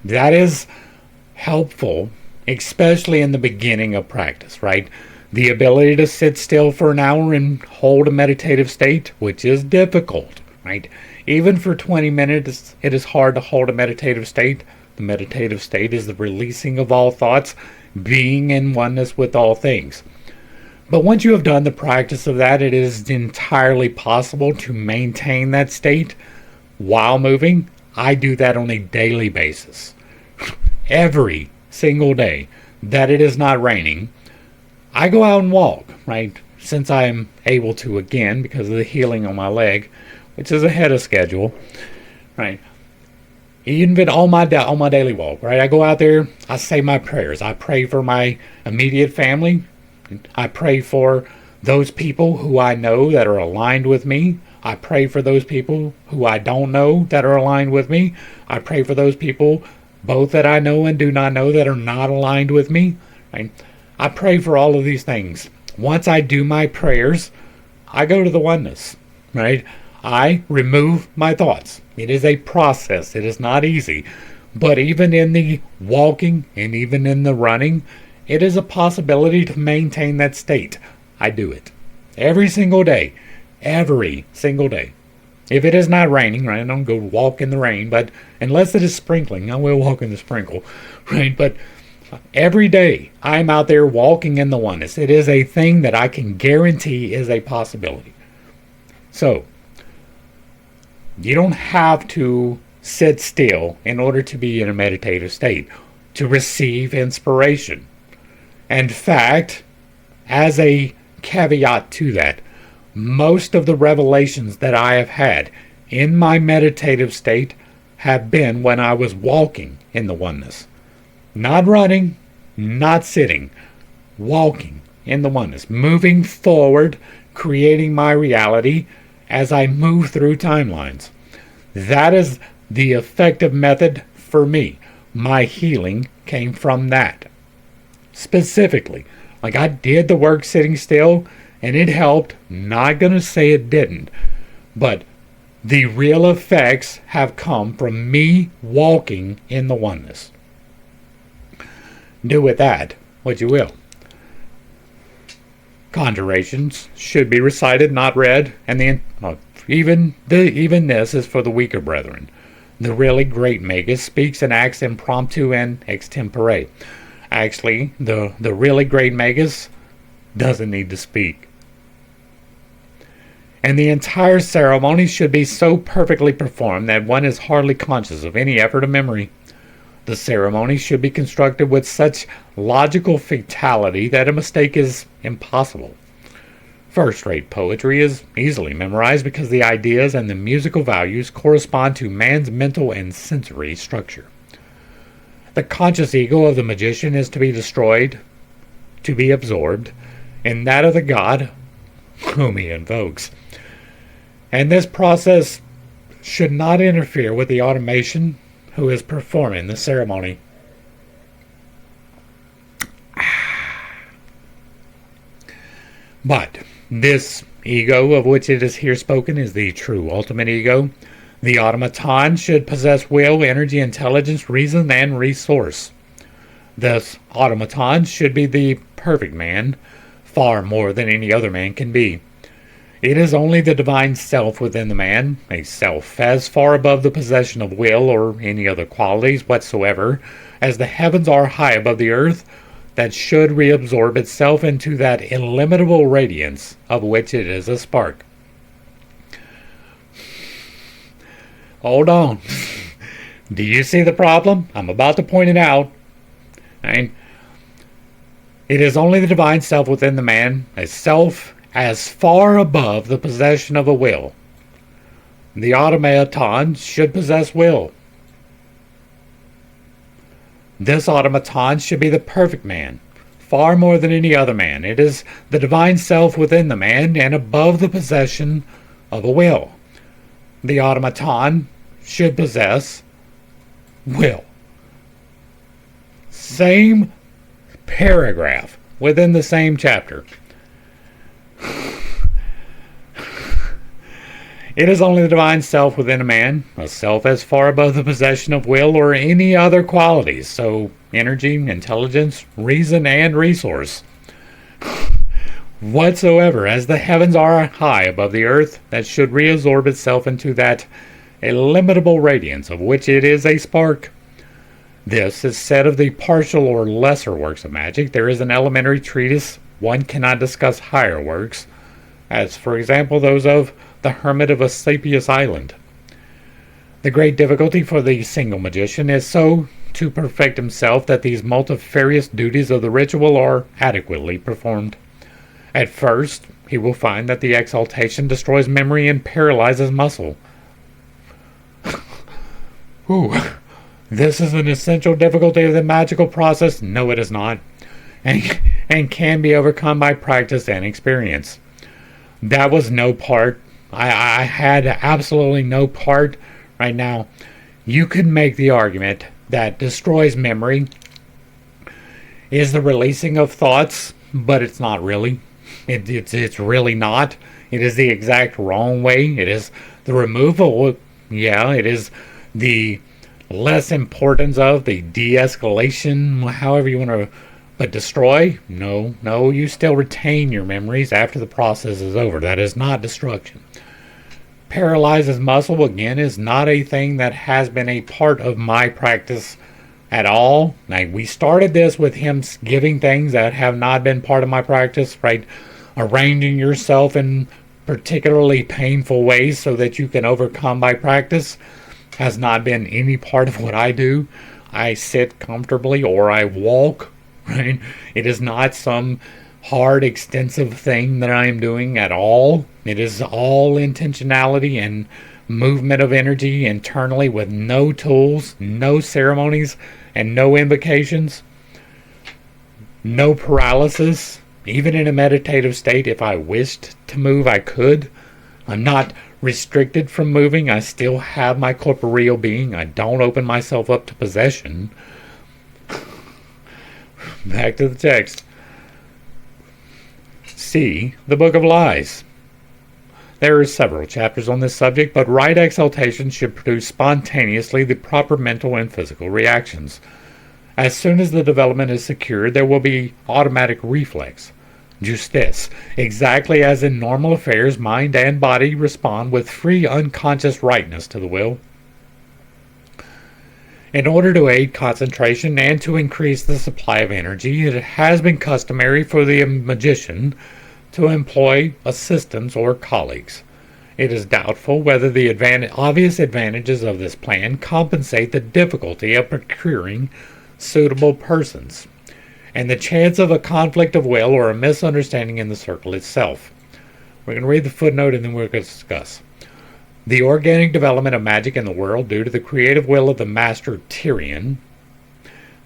That is helpful, especially in the beginning of practice, right? The ability to sit still for an hour and hold a meditative state, which is difficult, right? Even for 20 minutes, it is hard to hold a meditative state. The meditative state is the releasing of all thoughts, being in oneness with all things. But once you have done the practice of that, it is entirely possible to maintain that state while moving. I do that on a daily basis. Every single day that it is not raining, I go out and walk, right? Since I'm able to again because of the healing on my leg, which is ahead of schedule, right? Even on my daily walk, right? I go out there, I say my prayers. I pray for my immediate family. I pray for those people who I know that are aligned with me. I pray for those people who I don't know that are aligned with me. I pray for those people both that I know and do not know that are not aligned with me. Right? I pray for all of these things. Once I do my prayers, I go to the oneness, right? I remove my thoughts. It is a process. It is not easy. But even in the walking and even in the running, it is a possibility to maintain that state. I do it every single day. Every single day. If it is not raining, right, I don't go walk in the rain, but unless it is sprinkling, I will walk in the sprinkle, right? But every day I'm out there walking in the oneness. It is a thing that I can guarantee is a possibility. So, you don't have to sit still in order to be in a meditative state, to receive inspiration. In fact, as a caveat to that, most of the revelations that I have had in my meditative state have been when I was walking in the oneness. Not running, not sitting, walking in the oneness, moving forward, creating my reality as I move through timelines. That is the effective method for me. My healing came from that. Specifically, like I did the work sitting still, and it helped. Not going to say it didn't, but the real effects have come from me walking in the oneness. Do with that what you will. Conjurations should be recited, not read, and even this is for the weaker brethren. The really great Magus speaks and acts impromptu and extempore. Actually, the really great Magus doesn't need to speak. And the entire ceremony should be so perfectly performed that one is hardly conscious of any effort of memory. The ceremony should be constructed with such logical fatality that a mistake is impossible. First-rate poetry is easily memorized because the ideas and the musical values correspond to man's mental and sensory structure. The conscious ego of the magician is to be destroyed, to be absorbed, in that of the god whom he invokes. And this process should not interfere with the automation who is performing the ceremony. But this ego of which it is here spoken is the true ultimate ego. The automaton should possess will, energy, intelligence, reason, and resource. This automaton should be the perfect man, far more than any other man can be. It is only the divine self within the man, a self as far above the possession of will or any other qualities whatsoever, as the heavens are high above the earth, that should reabsorb itself into that illimitable radiance of which it is a spark. Hold on. Do you see the problem? I'm about to point it out. It is only the divine self within the man, a self as far above the possession of a will. The automaton should possess will. This automaton should be the perfect man, far more than any other man. It is the divine self within the man and above the possession of a will. The automaton should possess will. Same paragraph within the same chapter. It is only the divine self within a man, a self as far above the possession of will or any other qualities, so energy, intelligence, reason, and resource whatsoever, as the heavens are high above the earth, that should reabsorb itself into that illimitable radiance of which it is a spark. This is said of the partial or lesser works of magic. There is an elementary treatise. One cannot discuss higher works, as for example those of the hermit of Asapius Island. The great difficulty for the single magician is so to perfect himself that these multifarious duties of the ritual are adequately performed. At first, he will find that the exaltation destroys memory and paralyzes muscle. Ooh, this is an essential difficulty of the magical process. No, it is not, and can be overcome by practice and experience. That was no part. I had absolutely no part. Right now, you could make the argument that destroys memory is the releasing of thoughts, but it's not really. It's really not. It is the exact wrong way. It is the removal. Yeah, it is the less importance of the de-escalation, however you want to. But destroy? No, you still retain your memories after the process is over. That is not destruction. paralyzes muscle, again, is not a thing that has been a part of my practice at all. Now, we started this with him giving things that have not been part of my practice, right? Arranging yourself in particularly painful ways so that you can overcome by practice has not been any part of what I do. I sit comfortably or I walk, right? It is not some hard, extensive thing that I am doing at all. It is all intentionality and movement of energy internally with no tools, no ceremonies, and no invocations. No paralysis. Even in a meditative state, if I wished to move, I could. I'm not restricted from moving. I still have my corporeal being. I don't open myself up to possession. Back to the text. C. The Book of Lies. There are several chapters on this subject, but right exaltation should produce spontaneously the proper mental and physical reactions. As soon as the development is secured, there will be automatic reflex. Just this, exactly as in normal affairs, mind and body respond with free unconscious rightness to the will. In order to aid concentration and to increase the supply of energy, it has been customary for the magician to employ assistants or colleagues. It is doubtful whether the obvious advantages of this plan compensate the difficulty of procuring suitable persons, and the chance of a conflict of will or a misunderstanding in the circle itself. We're going to read the footnote and then we're going to discuss. The organic development of magic in the world, due to the creative will of the master Tyrion,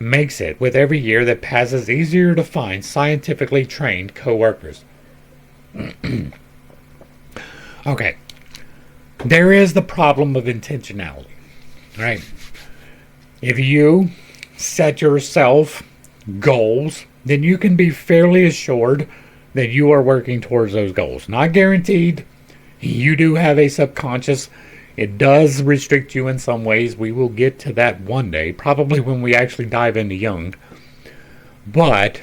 makes it, with every year that passes, easier to find scientifically trained co-workers. Okay. There is the problem of intentionality, right? If you set yourself goals, then you can be fairly assured that you are working towards those goals. Not guaranteed. You do have a subconscious. It does restrict you in some ways. We will get to that one day, probably when we actually dive into Jung. But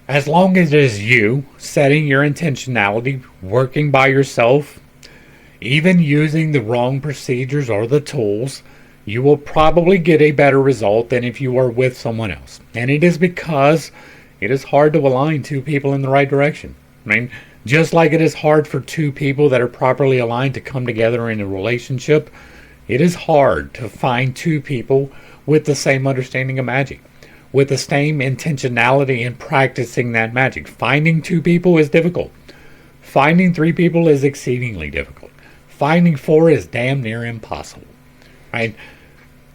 as long as it is you setting your intentionality, working by yourself, even using the wrong procedures or the tools, you will probably get a better result than if you are with someone else. And it is because it is hard to align two people in the right direction. I mean, just like it is hard for two people that are properly aligned to come together in a relationship, it is hard to find two people with the same understanding of magic, with the same intentionality in practicing that magic. Finding two people is difficult. Finding three people is exceedingly difficult. Finding four is damn near impossible. Right?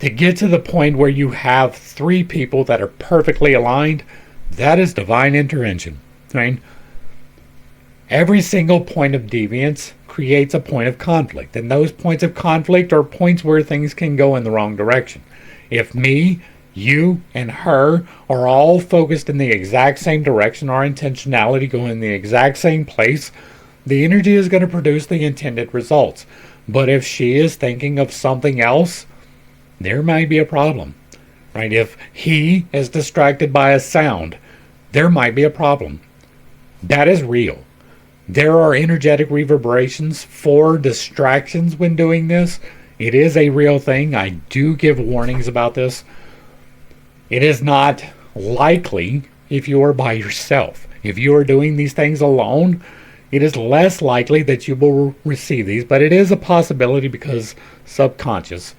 To get to the point where you have three people that are perfectly aligned, that is divine intervention. Right? Every single point of deviance creates a point of conflict, and those points of conflict are points where things can go in the wrong direction. If me, you, and her are all focused in the exact same direction, our intentionality going in the exact same place, the energy is going to produce the intended results. But if she is thinking of something else, there might be a problem. Right? If he is distracted by a sound, there might be a problem. That is real. There are energetic reverberations for distractions when doing this. It is a real thing. I do give warnings about this. It is not likely if you are by yourself. If you are doing these things alone, it is less likely that you will receive these, but it is a possibility because subconscious.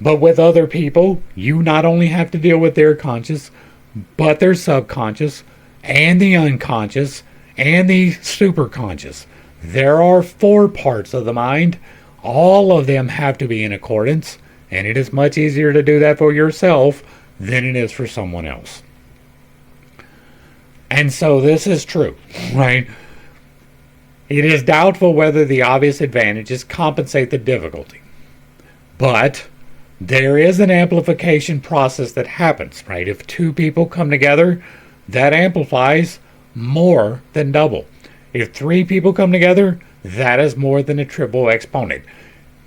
But with other people, you not only have to deal with their conscious, but their subconscious and the unconscious and the superconscious. There are 4 parts of the mind. All of them have to be in accordance, and it is much easier to do that for yourself than it is for someone else. And so this is true, right? It is doubtful whether the obvious advantages compensate the difficulty. But there is an amplification process that happens, right? If 2 people come together, that amplifies more than double. If 3 people come together, that is more than a triple exponent.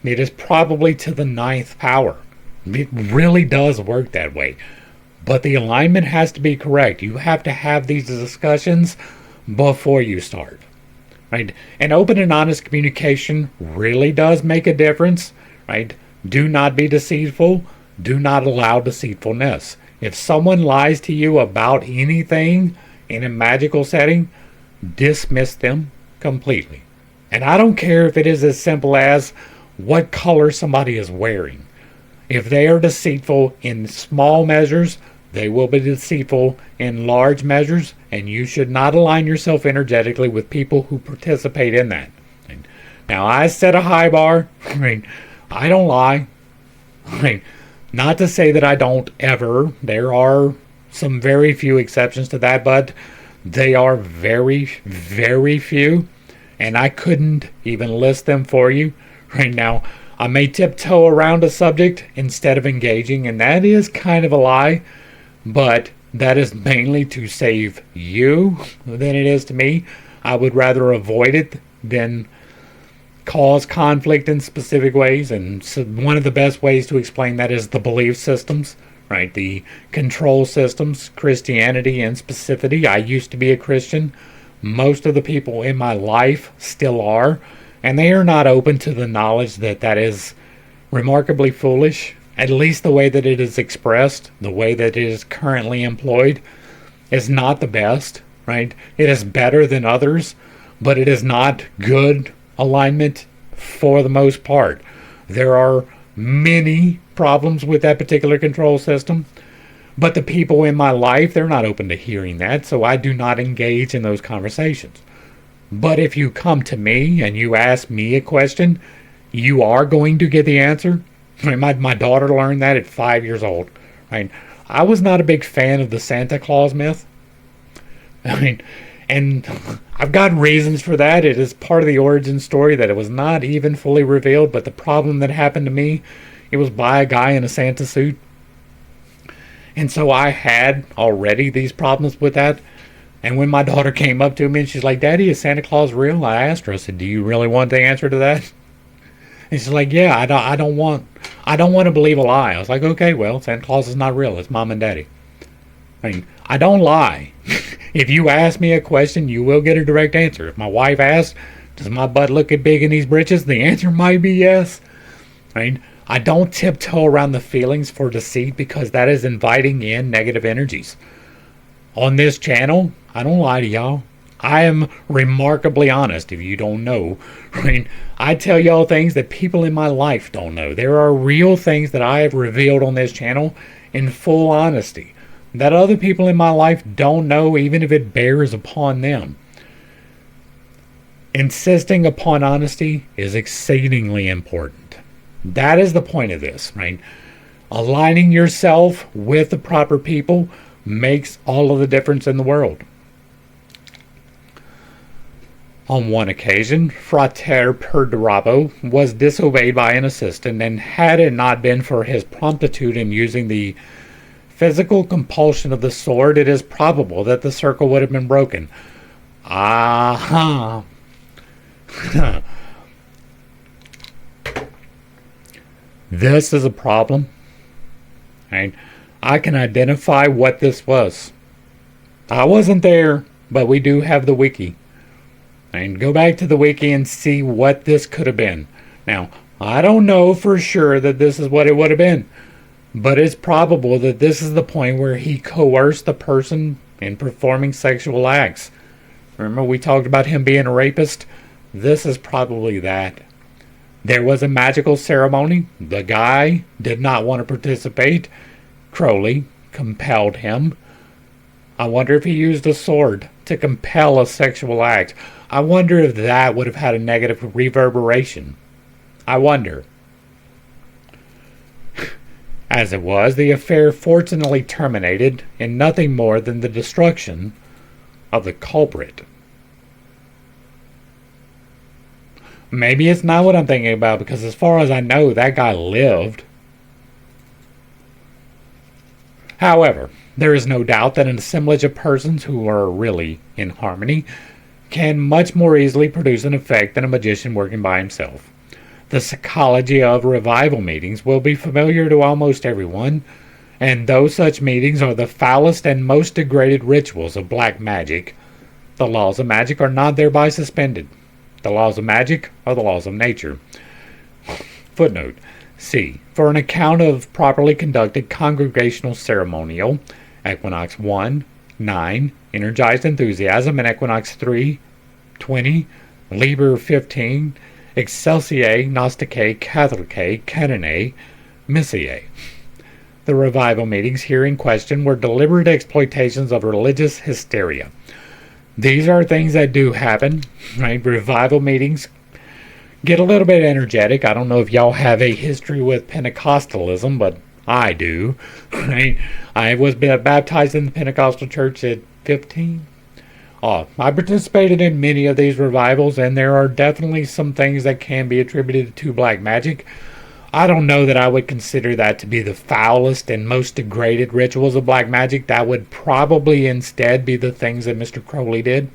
It is probably to the 9th power. It really does work that way. But the alignment has to be correct. You have to have these discussions before you start. right? And open and honest communication really does make a difference, right? Do not be deceitful. Do not allow deceitfulness. If someone lies to you about anything in a magical setting, dismiss them completely. And I don't care if it is as simple as what color somebody is wearing. If they are deceitful in small measures, they will be deceitful in large measures, and you should not align yourself energetically with people who participate in that. Now, I set a high bar. I don't lie. Not to say that I don't ever. There are some very few exceptions to that, but they are very, very few, and I couldn't even list them for you right now. I may tiptoe around a subject instead of engaging, and that is kind of a lie, but that is mainly to save you than it is to me. I would rather avoid it than cause conflict in specific ways, and so one of the best ways to explain that is the belief systems, right? The control systems, Christianity and specificity. I used to be a Christian. Most of the people in my life still are, and they are not open to the knowledge that that is remarkably foolish. At least the way that it is expressed, the way that it is currently employed, is not the best, right? It is better than others, but it is not good alignment for the most part. There are many problems with that particular control system, but the people in my life, they're not open to hearing that, so I do not engage in those conversations. But if you come to me and you ask me a question, you are going to get the answer. My daughter learned that at 5 years old. I was not a big fan of the Santa Claus myth. And I've got reasons for that. It is part of the origin story that it was not even fully revealed, but the problem that happened to me, it was by a guy in a Santa suit. And so I had already these problems with that. And when my daughter came up to me and she's like, "Daddy, is Santa Claus real?" I asked her, I said, "Do you really want the answer to that?" And she's like, "Yeah, I don't want to believe a lie." I was like, "Okay, well, Santa Claus is not real. It's Mom and Daddy." I don't lie. If you ask me a question, you will get a direct answer. If my wife asks, "Does my butt look big in these britches?" the answer might be yes. I don't tiptoe around the feelings for deceit because that is inviting in negative energies. On this channel, I don't lie to y'all. I am remarkably honest, if you don't know. I tell y'all things that people in my life don't know. There are real things that I have revealed on this channel in full honesty that other people in my life don't know, even if it bears upon them. Insisting upon honesty is exceedingly important. That is the point of this, right? Aligning yourself with the proper people makes all of the difference in the world. On one occasion, Frater Perdurabo was disobeyed by an assistant, and had it not been for his promptitude in using the physical compulsion of the sword, it is probable that the circle would have been broken. Aha! This is a problem. Right? I can identify what this was. I wasn't there, but we do have the wiki. And go back to the wiki and see what this could have been. Now, I don't know for sure that this is what it would have been, but it's probable that this is the point where he coerced the person in performing sexual acts. Remember we talked about him being a rapist? This is probably that. There was a magical ceremony. The guy did not want to participate. Crowley compelled him. I wonder if he used a sword to compel a sexual act. I wonder if that would have had a negative reverberation. I wonder. As it was, the affair fortunately terminated in nothing more than the destruction of the culprit. Maybe it's not what I'm thinking about, because as far as I know, that guy lived. However, there is no doubt that an assemblage of persons who are really in harmony can much more easily produce an effect than a magician working by himself. The psychology of revival meetings will be familiar to almost everyone, and though such meetings are the foulest and most degraded rituals of black magic, the laws of magic are not thereby suspended. The laws of magic are the laws of nature. Footnote C. For an account of properly conducted congregational ceremonial, Equinox 1, 9, Energized Enthusiasm, and Equinox 3, 20, Liber 15, Excelsiae, Gnosticae, Catholicae, Canoniae, Missae. The revival meetings here in question were deliberate exploitations of religious hysteria. These are things that do happen, right? Revival meetings get a little bit energetic. I don't know if y'all have a history with Pentecostalism, but I do. Right? I was baptized in the Pentecostal church at 15. I participated in many of these revivals, and there are definitely some things that can be attributed to black magic. I don't know that I would consider that to be the foulest and most degraded rituals of black magic. That would probably instead be the things that Mr. Crowley did.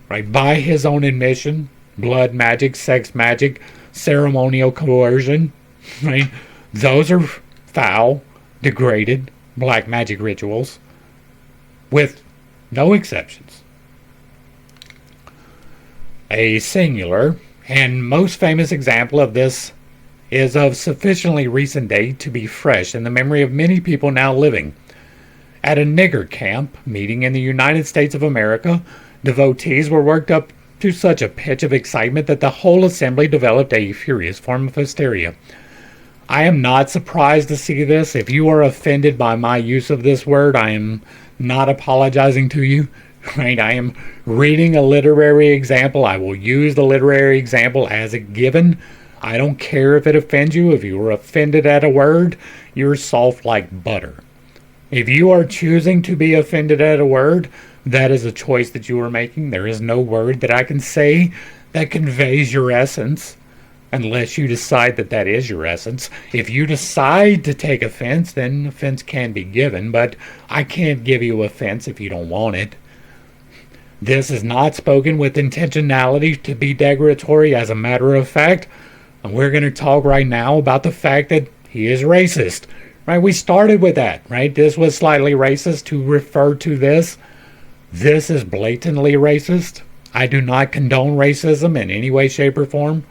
Right? By his own admission, blood magic, sex magic, ceremonial coercion, right? Those are foul, degraded black magic rituals with no exceptions. A singular and most famous example of this is of sufficiently recent date to be fresh in the memory of many people now living. At a nigger camp meeting in the United States of America, devotees were worked up to such a pitch of excitement that the whole assembly developed a furious form of hysteria. I am not surprised to see this. If you are offended by my use of this word, I am not apologizing to you. Right? I am reading a literary example. I will use the literary example as a given. I don't care if it offends you. If you are offended at a word, you're soft like butter. If you are choosing to be offended at a word, that is a choice that you are making. There is no word that I can say that conveys your essence unless you decide that that is your essence. If you decide to take offense, then offense can be given, but I can't give you offense if you don't want it. This is not spoken with intentionality to be degradatory. As a matter of fact, and we're going to talk right now about the fact that he is racist. Right? We started with that, right? This was slightly racist to refer to this. This is blatantly racist. I do not condone racism in any way, shape, or form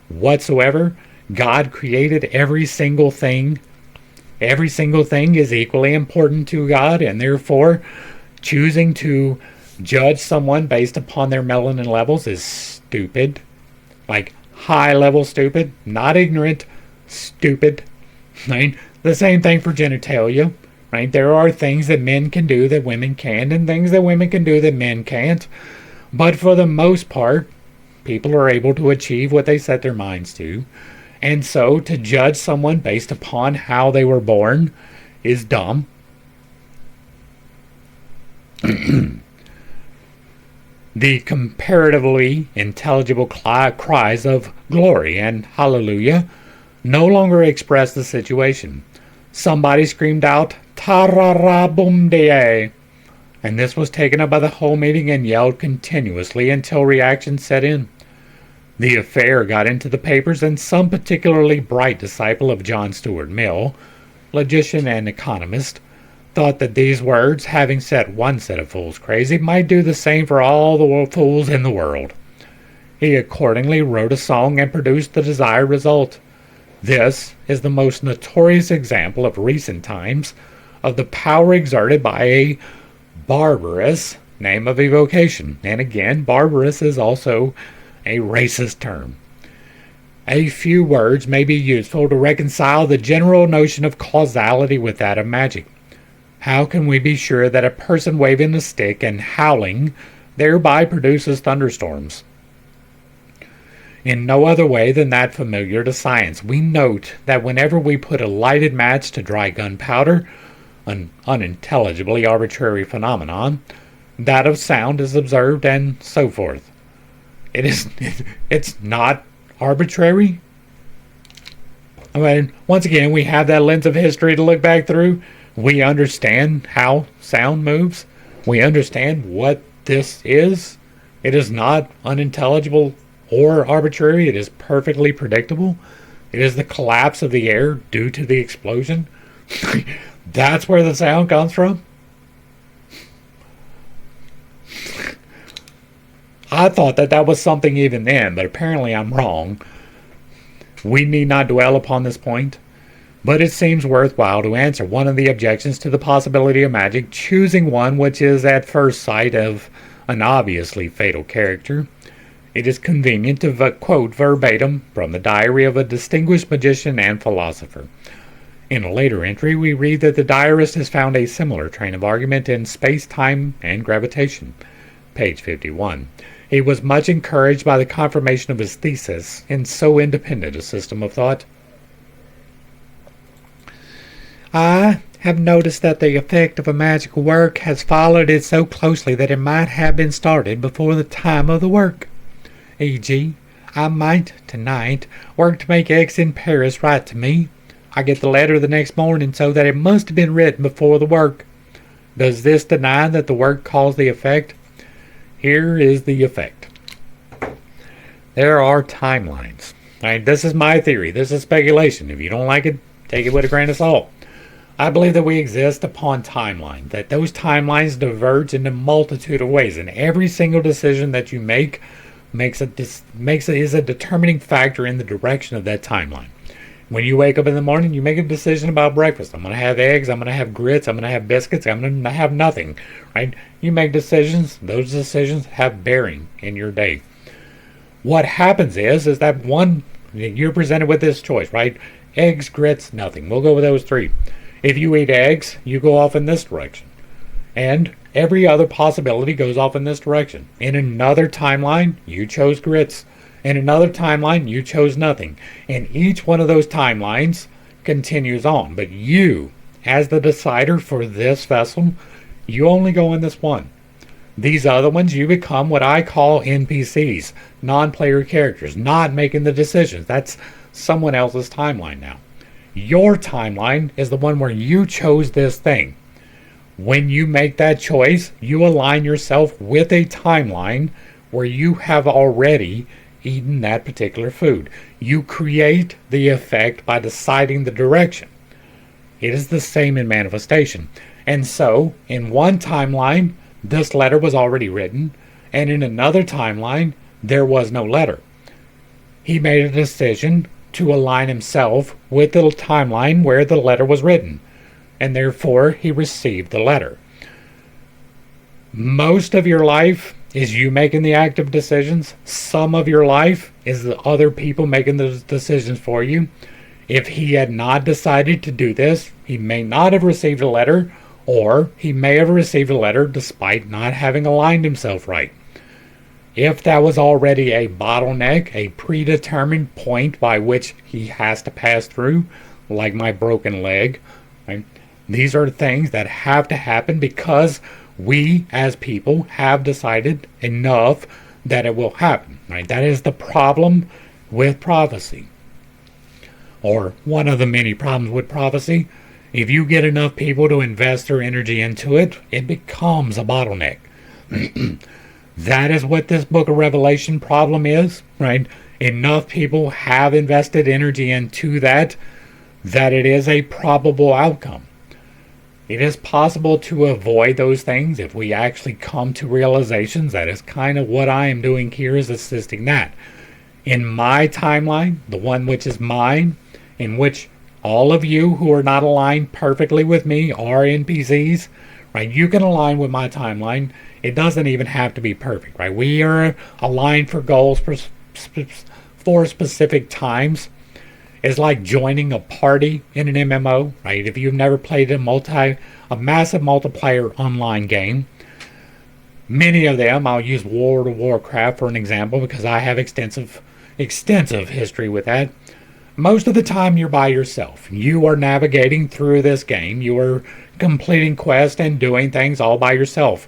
whatsoever. God created every single thing. Every single thing is equally important to God, and therefore choosing to judge someone based upon their melanin levels is stupid. Like high level stupid, not ignorant, stupid. Right? The same thing for genitalia. Right? There are things that men can do that women can, and things that women can do that men can't. But for the most part, people are able to achieve what they set their minds to. And so to judge someone based upon how they were born is dumb. The comparatively intelligible cries of glory and hallelujah no longer express the situation. Somebody screamed out, "Tararabumdee," and this was taken up by the whole meeting and yelled continuously until reaction set in. The affair got into the papers, and some particularly bright disciple of John Stuart Mill, logician and economist, thought that these words, having set one set of fools crazy, might do the same for all the fools in the world. He accordingly wrote a song and produced the desired result. This is the most notorious example of recent times of the power exerted by a barbarous name of evocation. And again, barbarous is also a racist term. A few words may be useful to reconcile the general notion of causality with that of magic. How can we be sure that a person waving a stick and howling thereby produces thunderstorms? In no other way than that familiar to science. We note that whenever we put a lighted match to dry gunpowder, an unintelligibly arbitrary phenomenon, that of sound is observed, and so forth. It's not arbitrary. I mean, once again, we have that lens of history to look back through. We understand how sound moves. We understand what this is. It is not unintelligible or arbitrary. It is perfectly predictable. It is the collapse of the air due to the explosion. That's where the sound comes from. I thought that that was something even then, but apparently I'm wrong. We need not dwell upon this point, but it seems worthwhile to answer one of the objections to the possibility of magic, choosing one which is at first sight of an obviously fatal character. It is convenient to quote verbatim from the diary of a distinguished magician and philosopher. In a later entry, we read that the diarist has found a similar train of argument in Space, Time, and Gravitation, page 51. He was much encouraged by the confirmation of his thesis in so independent a system of thought. I have noticed that the effect of a magical work has followed it so closely that it might have been started before the time of the work. E.g., I might, tonight, work to make X in Paris write to me. I get the letter the next morning, so that it must have been written before the work. Does this deny that the work caused the effect? Here is the effect. There are timelines. Right, this is my theory. This is speculation. If you don't like it, take it with a grain of salt. I believe that we exist upon timelines, that those timelines diverge in a multitude of ways, and every single decision that you make is a determining factor in the direction of that timeline. When you wake up in the morning, you make a decision about breakfast. I'm going to have eggs, I'm going to have grits, I'm going to have biscuits, I'm going to have nothing, right? You make decisions, those decisions have bearing in your day. What happens is that one, you're presented with this choice, right? Eggs, grits, nothing. We'll go with those three. If you eat eggs, you go off in this direction. And every other possibility goes off in this direction. In another timeline, you chose grits. In another timeline, you chose nothing. And each one of those timelines continues on. But you, as the decider for this vessel, you only go in this one. These other ones, you become what I call NPCs, non-player characters, not making the decisions. That's someone else's timeline now. Your timeline is the one where you chose this thing. When you make that choice, you align yourself with a timeline where you have already eaten that particular food. You create the effect by deciding the direction. It is the same in manifestation. And so, in one timeline, this letter was already written, and in another timeline, there was no letter. He made a decision to align himself with the timeline where the letter was written, and therefore he received the letter. Most of your life is you making the active decisions. Some of your life is the other people making the decisions for you. If he had not decided to do this, he may not have received a letter, or he may have received a letter despite not having aligned himself right. If that was already a bottleneck, a predetermined point by which he has to pass through, like my broken leg, right? These are things that have to happen because we as people have decided enough that it will happen, right? That is the problem with prophecy, or one of the many problems with prophecy. If you get enough people to invest their energy into it, it becomes a bottleneck. That is what this book of Revelation problem is, right? Enough people have invested energy into that it is a probable outcome. It is possible to avoid those things if we actually come to realizations. That is kind of what I am doing here, is assisting that. In my timeline, the one which is mine, in which all of you who are not aligned perfectly with me are NPCs, right? You can align with my timeline. It doesn't even have to be perfect, right? We are aligned for goals for specific times. It's like joining a party in an MMO, right? If you've never played a massive multiplayer online game, many of them, I'll use World of Warcraft for an example because I have extensive history with that. Most of the time you're by yourself. You are navigating through this game. You are completing quests and doing things all by yourself.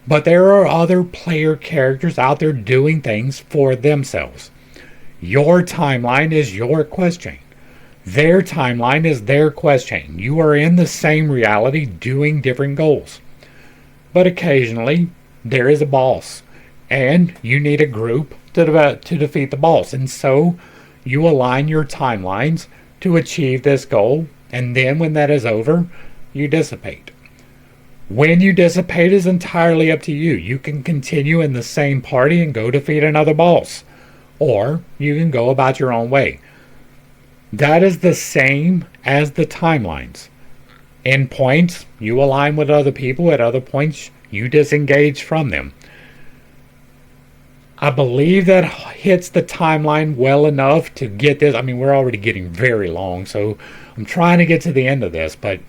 But there are other player characters out there doing things for themselves. Your timeline is your quest chain. Their timeline is their quest chain. You are in the same reality doing different goals. But occasionally, there is a boss. And you need a group to defeat the boss. And so, you align your timelines to achieve this goal. And then when that is over, you dissipate. When you dissipate is entirely up to you. You can continue in the same party and go defeat another boss, or you can go about your own way. That is the same as the timelines. In points, you align with other people. At other points, you disengage from them. I believe that hits the timeline well enough to get this. I mean, we're already getting very long, so I'm trying to get to the end of this, but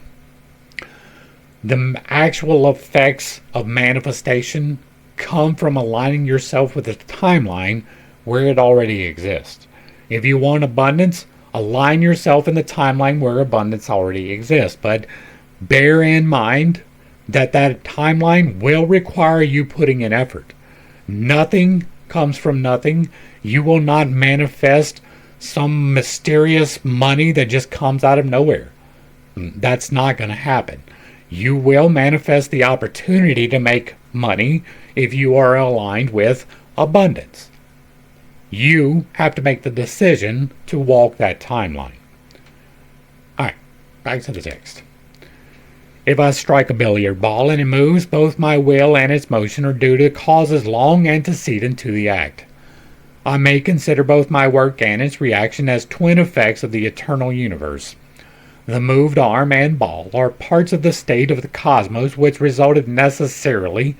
the actual effects of manifestation come from aligning yourself with the timeline where it already exists. If you want abundance, align yourself in the timeline where abundance already exists. But bear in mind that that timeline will require you putting in effort. Nothing comes from nothing. You will not manifest some mysterious money that just comes out of nowhere. That's not going to happen. You will manifest the opportunity to make money if you are aligned with abundance. You have to make the decision to walk that timeline. Alright, back to the text. If I strike a billiard ball and it moves, both my will and its motion are due to causes long antecedent to the act. I may consider both my work and its reaction as twin effects of the eternal universe. The moved arm and ball are parts of the state of the cosmos which resulted necessarily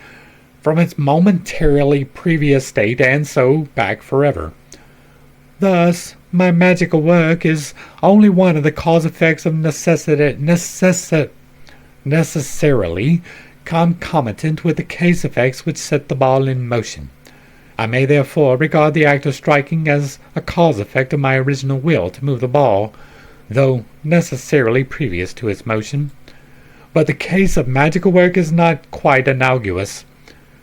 from its momentarily previous state and so back forever. Thus, my magical work is only one of the cause effects of necessarily concomitant with the case effects which set the ball in motion. I may therefore regard the act of striking as a cause effect of my original will to move the ball, though necessarily previous to its motion. But the case of magical work is not quite analogous.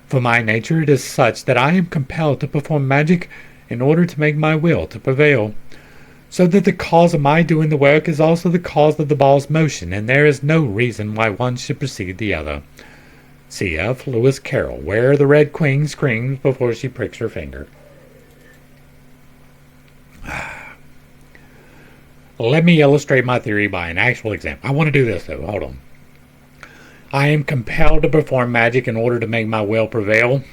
For my nature it is such that I am compelled to perform magic in order to make my will to prevail, so that the cause of my doing the work is also the cause of the ball's motion, and there is no reason why one should precede the other. C.F. Lewis Carroll, Where the Red Queen Screams Before She Pricks Her Finger. Let me illustrate my theory by an actual example. I want to do this though, hold on. I am compelled to perform magic in order to make my will prevail.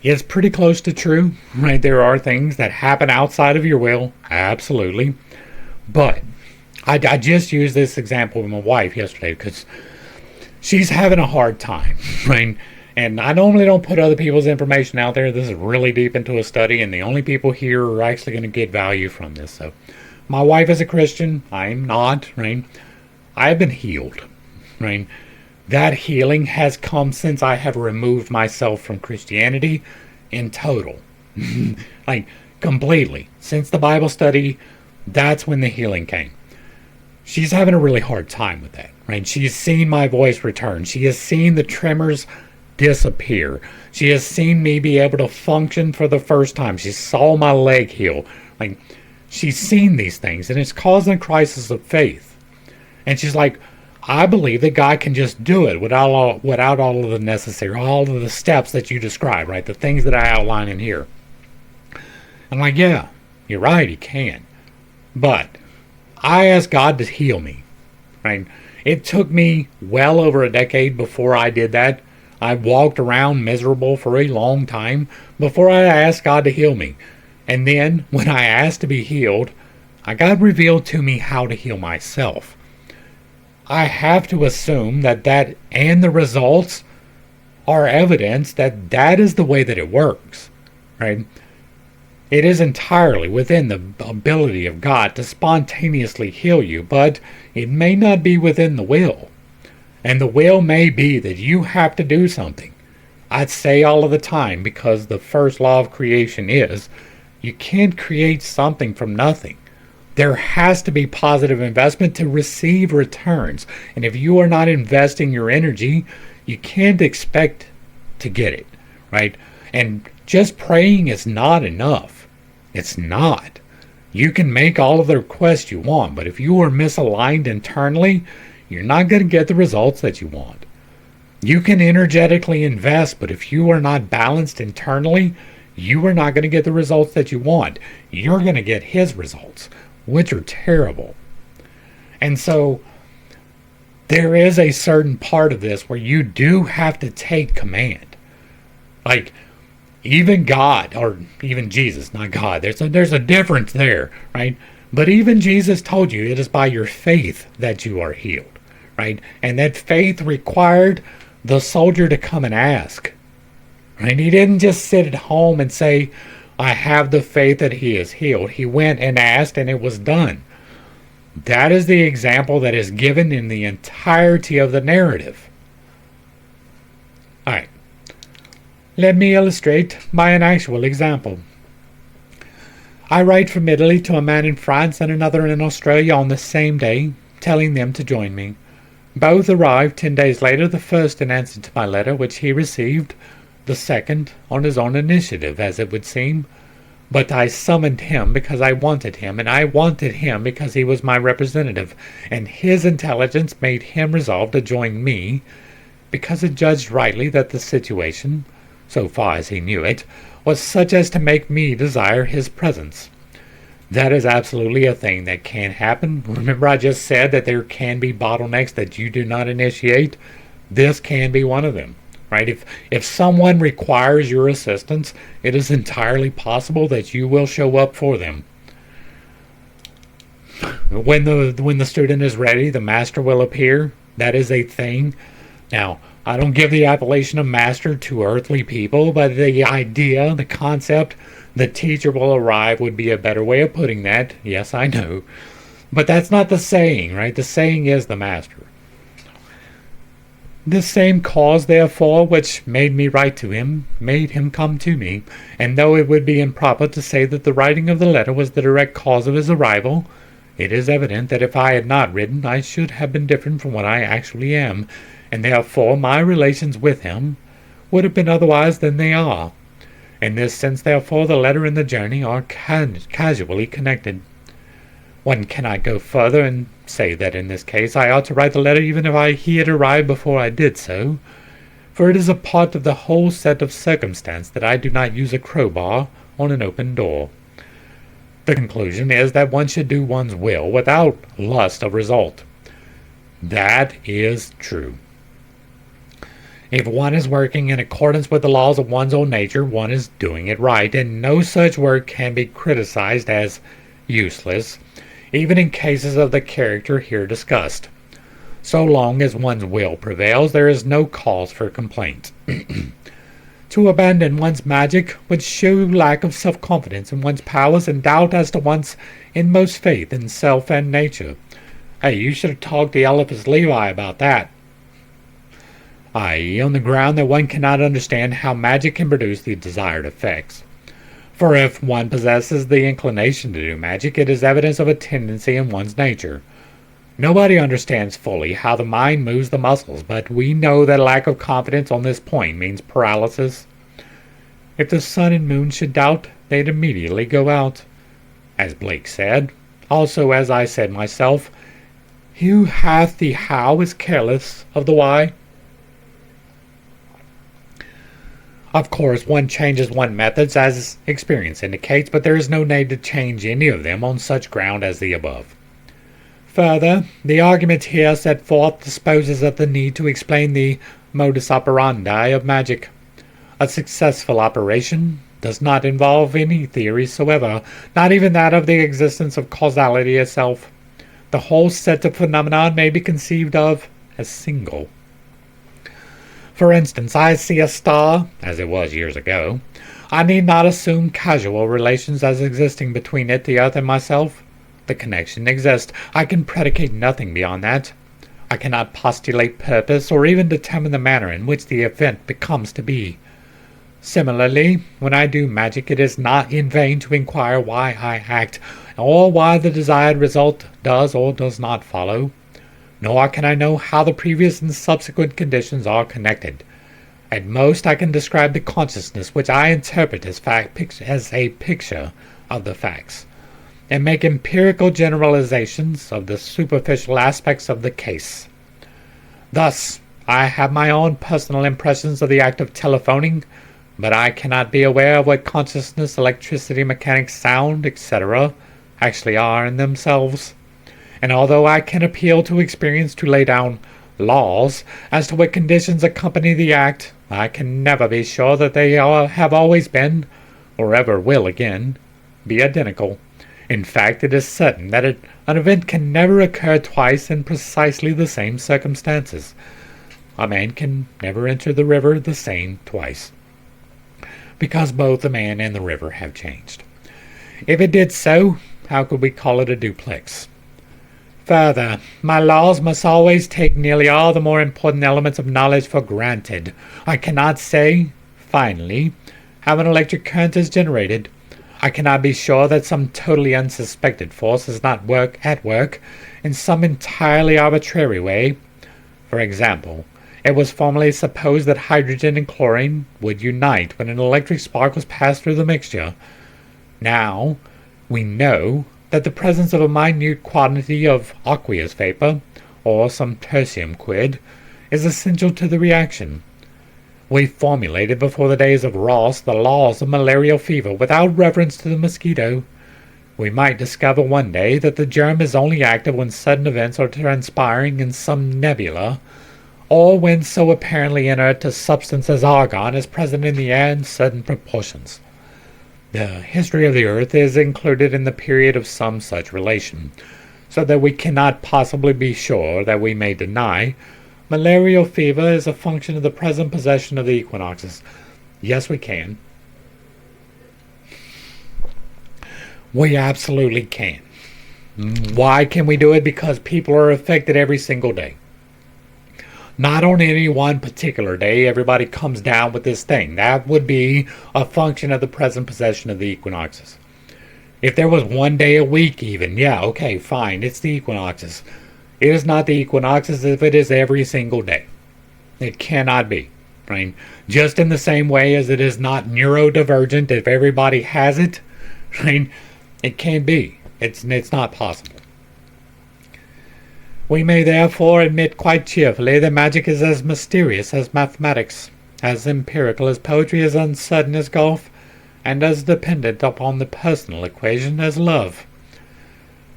It's pretty close to true, right? There are things that happen outside of your will, absolutely. But I just used this example with my wife yesterday because she's having a hard time, right? And I normally don't put other people's information out there. This is really deep into a study, and the only people here are actually going to get value from this. So, my wife is a Christian. I'm not, right? I have been healed, right? That healing has come since I have removed myself from Christianity in total. Like, completely. Since the Bible study, that's when the healing came. She's having a really hard time with that, right? She's seen my voice return. She has seen the tremors disappear. She has seen me be able to function for the first time. She saw my leg heal. Like, she's seen these things, and it's causing a crisis of faith. And she's like, I believe that God can just do it without all of the necessary, all of the steps that you describe, right? The things that I outline in here. I'm like, yeah, you're right, He can. But I asked God to heal me, right? It took me well over a decade before I did that. I walked around miserable for a long time before I asked God to heal me. And then, when I asked to be healed, God revealed to me how to heal myself. I have to assume that and the results are evidence that that is the way that it works, right? It is entirely within the ability of God to spontaneously heal you, but it may not be within the will. And the will may be that you have to do something. I'd say all of the time, because the first law of creation is, you can't create something from nothing. There has to be positive investment to receive returns. And if you are not investing your energy, you can't expect to get it, right? And just praying is not enough. It's not. You can make all of the requests you want, but if you are misaligned internally, you're not going to get the results that you want. You can energetically invest, but if you are not balanced internally, you are not going to get the results that you want. You're going to get His results, which are terrible. And so there is a certain part of this where you do have to take command. Like, even God, or even Jesus, not God, there's a difference there, right? But even Jesus told you it is by your faith that you are healed, right? And that faith required the soldier to come and ask, right? He didn't just sit at home and say, I have the faith that he is healed. He went and asked, and it was done. That is the example that is given in the entirety of the narrative. All right. Let me illustrate by an actual example. I write from Italy to a man in France and another in Australia on the same day, telling them to join me. Both arrived 10 days later, the first in answer to my letter, which he received, the second on his own initiative, as it would seem. But I summoned him because I wanted him, and I wanted him because he was my representative, and his intelligence made him resolve to join me, because it judged rightly that the situation, so far as he knew it, was such as to make me desire his presence. That is absolutely a thing that can happen. Remember I just said that there can be bottlenecks that you do not initiate? This can be one of them, right? If someone requires your assistance, it is entirely possible that you will show up for them. When the student is ready, the master will appear. That is a thing. Now, I don't give the appellation of master to earthly people, but the idea, the concept, the teacher will arrive would be a better way of putting that. Yes, I know. But that's not the saying, right? The saying is the master. This same cause, therefore, which made me write to him, made him come to me, and though it would be improper to say that the writing of the letter was the direct cause of his arrival, it is evident that if I had not written, I should have been different from what I actually am, and therefore my relations with him would have been otherwise than they are. In this sense, therefore, the letter and the journey are casually connected. One cannot go further and say that in this case I ought to write the letter even if he had arrived before I did so, for it is a part of the whole set of circumstance that I do not use a crowbar on an open door. The conclusion is that one should do one's will without lust of result. That is true. If one is working in accordance with the laws of one's own nature, one is doing it right, and no such work can be criticized as useless, even in cases of the character here discussed. So long as one's will prevails, there is no cause for complaint. To abandon one's magic would show lack of self-confidence in one's powers and doubt as to one's inmost faith in self and nature. Hey, you should have talked to Eliphas Levi about that. I.e., on the ground that one cannot understand how magic can produce the desired effects. For if one possesses the inclination to do magic, it is evidence of a tendency in one's nature. Nobody understands fully how the mind moves the muscles, but we know that lack of confidence on this point means paralysis. If the sun and moon should doubt, they'd immediately go out. As Blake said, also as I said myself, he who hath the how is careless of the why. Of course, one changes one's methods as experience indicates, but there is no need to change any of them on such ground as the above. Further, the argument here set forth disposes of the need to explain the modus operandi of magic. A successful operation does not involve any theory soever, not even that of the existence of causality itself. The whole set of phenomena may be conceived of as single. For instance, I see a star, as it was years ago. I need not assume casual relations as existing between it, the earth, and myself. The connection exists. I can predicate nothing beyond that. I cannot postulate purpose or even determine the manner in which the event becomes to be. Similarly, when I do magic, it is not in vain to inquire why I act, or why the desired result does or does not follow. Nor can I know how the previous and subsequent conditions are connected. At most, I can describe the consciousness which I interpret as a picture of the facts, and make empirical generalizations of the superficial aspects of the case. Thus, I have my own personal impressions of the act of telephoning, but I cannot be aware of what consciousness, electricity, mechanics, sound, etc. actually are in themselves. And although I can appeal to experience to lay down laws as to what conditions accompany the act, I can never be sure that they have always been, or ever will again, be identical. In fact, it is certain that an event can never occur twice in precisely the same circumstances. A man can never enter the river the Seine twice, because both the man and the river have changed. If it did so, how could we call it a duplex? Further, my laws must always take nearly all the more important elements of knowledge for granted. I cannot say, finally, how an electric current is generated. I cannot be sure that some totally unsuspected force is not at work in some entirely arbitrary way. For example, it was formerly supposed that hydrogen and chlorine would unite when an electric spark was passed through the mixture. Now, we know that the presence of a minute quantity of aqueous vapor, or some tertium quid, is essential to the reaction. We formulated before the days of Ross the laws of malarial fever without reference to the mosquito. We might discover one day that the germ is only active when sudden events are transpiring in some nebula, or when so apparently inert a substance as argon is present in the air in certain proportions. The history of the earth is included in the period of some such relation, so that we cannot possibly be sure that we may deny malarial fever is a function of the present possession of the equinoxes. Yes, we can. We absolutely can. Why can we do it? Because people are affected every single day. Not on any one particular day, everybody comes down with this thing. That would be a function of the present possession of the equinoxes. If there was one day a week even, yeah, okay, fine, it's the equinoxes. It is not the equinoxes if it is every single day. It cannot be, right? Just in the same way as it is not neurodivergent if everybody has it, right? It can't be. It's not possible. We may therefore admit quite cheerfully that magic is as mysterious as mathematics, as empirical as poetry, as uncertain as golf, and as dependent upon the personal equation as love.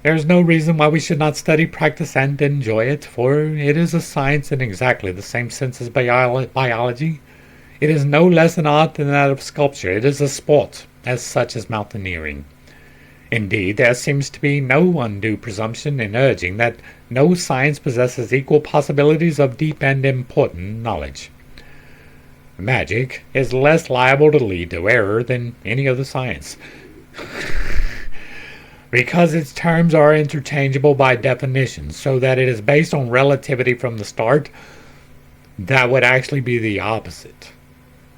There is no reason why we should not study, practice, and enjoy it, for it is a science in exactly the same sense as biology. It is no less an art than that of sculpture. It is a sport, as such as mountaineering. Indeed, there seems to be no undue presumption in urging that no science possesses equal possibilities of deep and important knowledge. Magic is less liable to lead to error than any other science. Because its terms are interchangeable by definition, so that it is based on relativity from the start, that would actually be the opposite,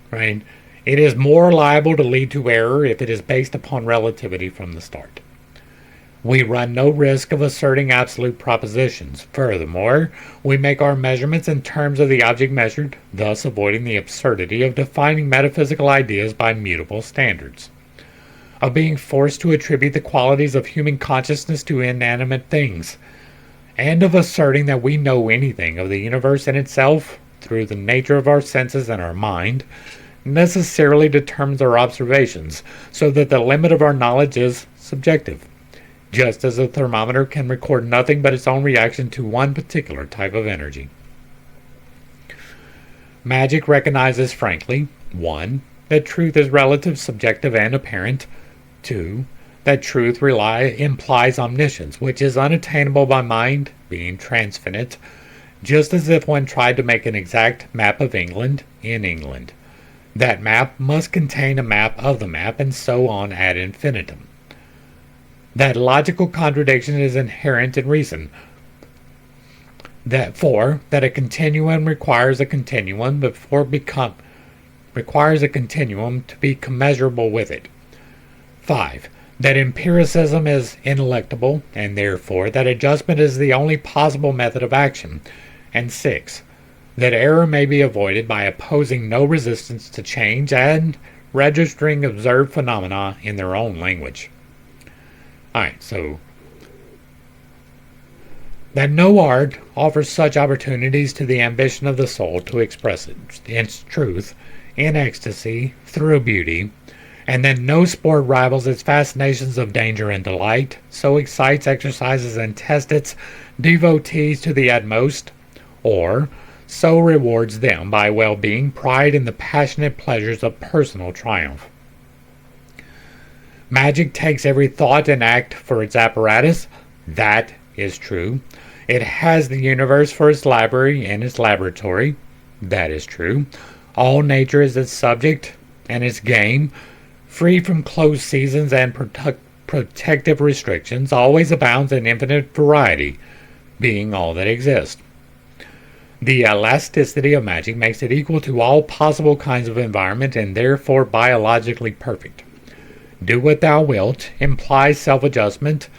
right? It is more liable to lead to error if it is based upon relativity from the start. We run no risk of asserting absolute propositions. Furthermore, we make our measurements in terms of the object measured, thus avoiding the absurdity of defining metaphysical ideas by mutable standards, of being forced to attribute the qualities of human consciousness to inanimate things, and of asserting that we know anything of the universe in itself through the nature of our senses and our mind necessarily determines our observations, so that the limit of our knowledge is subjective, just as a thermometer can record nothing but its own reaction to one particular type of energy. Magic recognizes frankly, 1. That truth is relative, subjective, and apparent. 2. That truth implies omniscience, which is unattainable by mind, being transfinite, just as if one tried to make an exact map of England in England. That map must contain a map of the map, and so on ad infinitum. That logical contradiction is inherent in reason. That a continuum requires a continuum requires a continuum to be commensurable with it. 5. That empiricism is ineluctable, and therefore that adjustment is the only possible method of action. And 6. That error may be avoided by opposing no resistance to change and registering observed phenomena in their own language. Alright, so that no art offers such opportunities to the ambition of the soul to express its truth in ecstasy through beauty, and that no sport rivals its fascinations of danger and delight, so excites, exercises, and tests its devotees to the utmost, or so rewards them by well-being, pride, and the passionate pleasures of personal triumph. Magic takes every thought and act for its apparatus. That is true. It has the universe for its library and its laboratory. That is true. All nature is its subject and its game, free from closed seasons and protective restrictions, always abounds in infinite variety, being all that exists. The elasticity of magic makes it equal to all possible kinds of environment and therefore biologically perfect. Do what thou wilt implies self-adjustment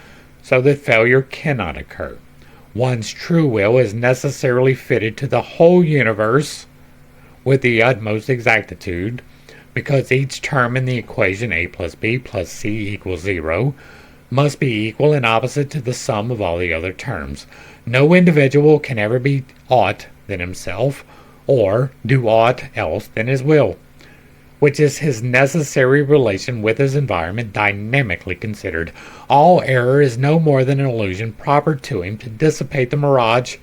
so that failure cannot occur. One's true will is necessarily fitted to the whole universe with the utmost exactitude, because each term in the equation a plus b plus c equals 0 must be equal and opposite to the sum of all the other terms. No individual can ever be aught than himself, or do aught else than his will, which is his necessary relation with his environment dynamically considered. All error is no more than an illusion proper to him to dissipate the mirage,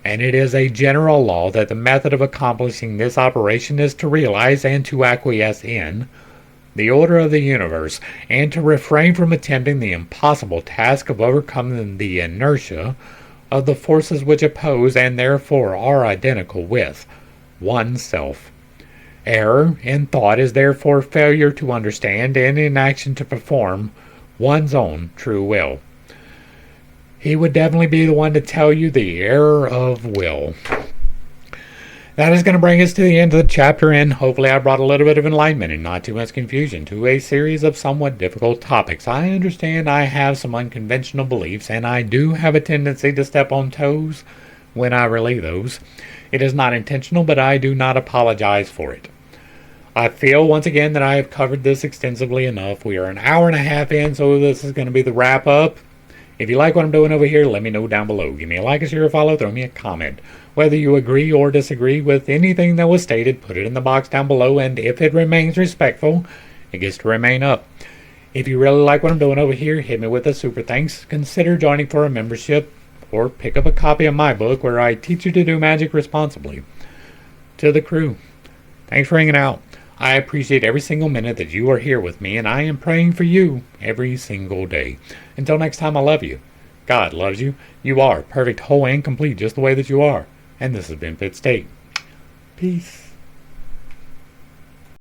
and it is a general law that the method of accomplishing this operation is to realize and to acquiesce in the order of the universe, and to refrain from attempting the impossible task of overcoming the inertia of the forces which oppose and therefore are identical with oneself. Error in thought is therefore failure to understand and in action to perform one's own true will. He would definitely be the one to tell you the error of will. That is going to bring us to the end of the chapter, and hopefully I brought a little bit of enlightenment and not too much confusion to a series of somewhat difficult topics. I understand I have some unconventional beliefs, and I do have a tendency to step on toes when I relay those. It is not intentional, but I do not apologize for it. I feel once again that I have covered this extensively enough. We are an hour and a half in, so this is going to be the wrap up. If you like what I'm doing over here, let me know down below. Give me a like, a share, a follow, throw me a comment. Whether you agree or disagree with anything that was stated, put it in the box down below, and if it remains respectful, it gets to remain up. If you really like what I'm doing over here, hit me with a super thanks. Consider joining for a membership, or pick up a copy of my book where I teach you to do magic responsibly. To the crew, thanks for hanging out. I appreciate every single minute that you are here with me, and I am praying for you every single day. Until next time, I love you. God loves you. You are perfect, whole, and complete just the way that you are. And this has been Pitt State. Peace.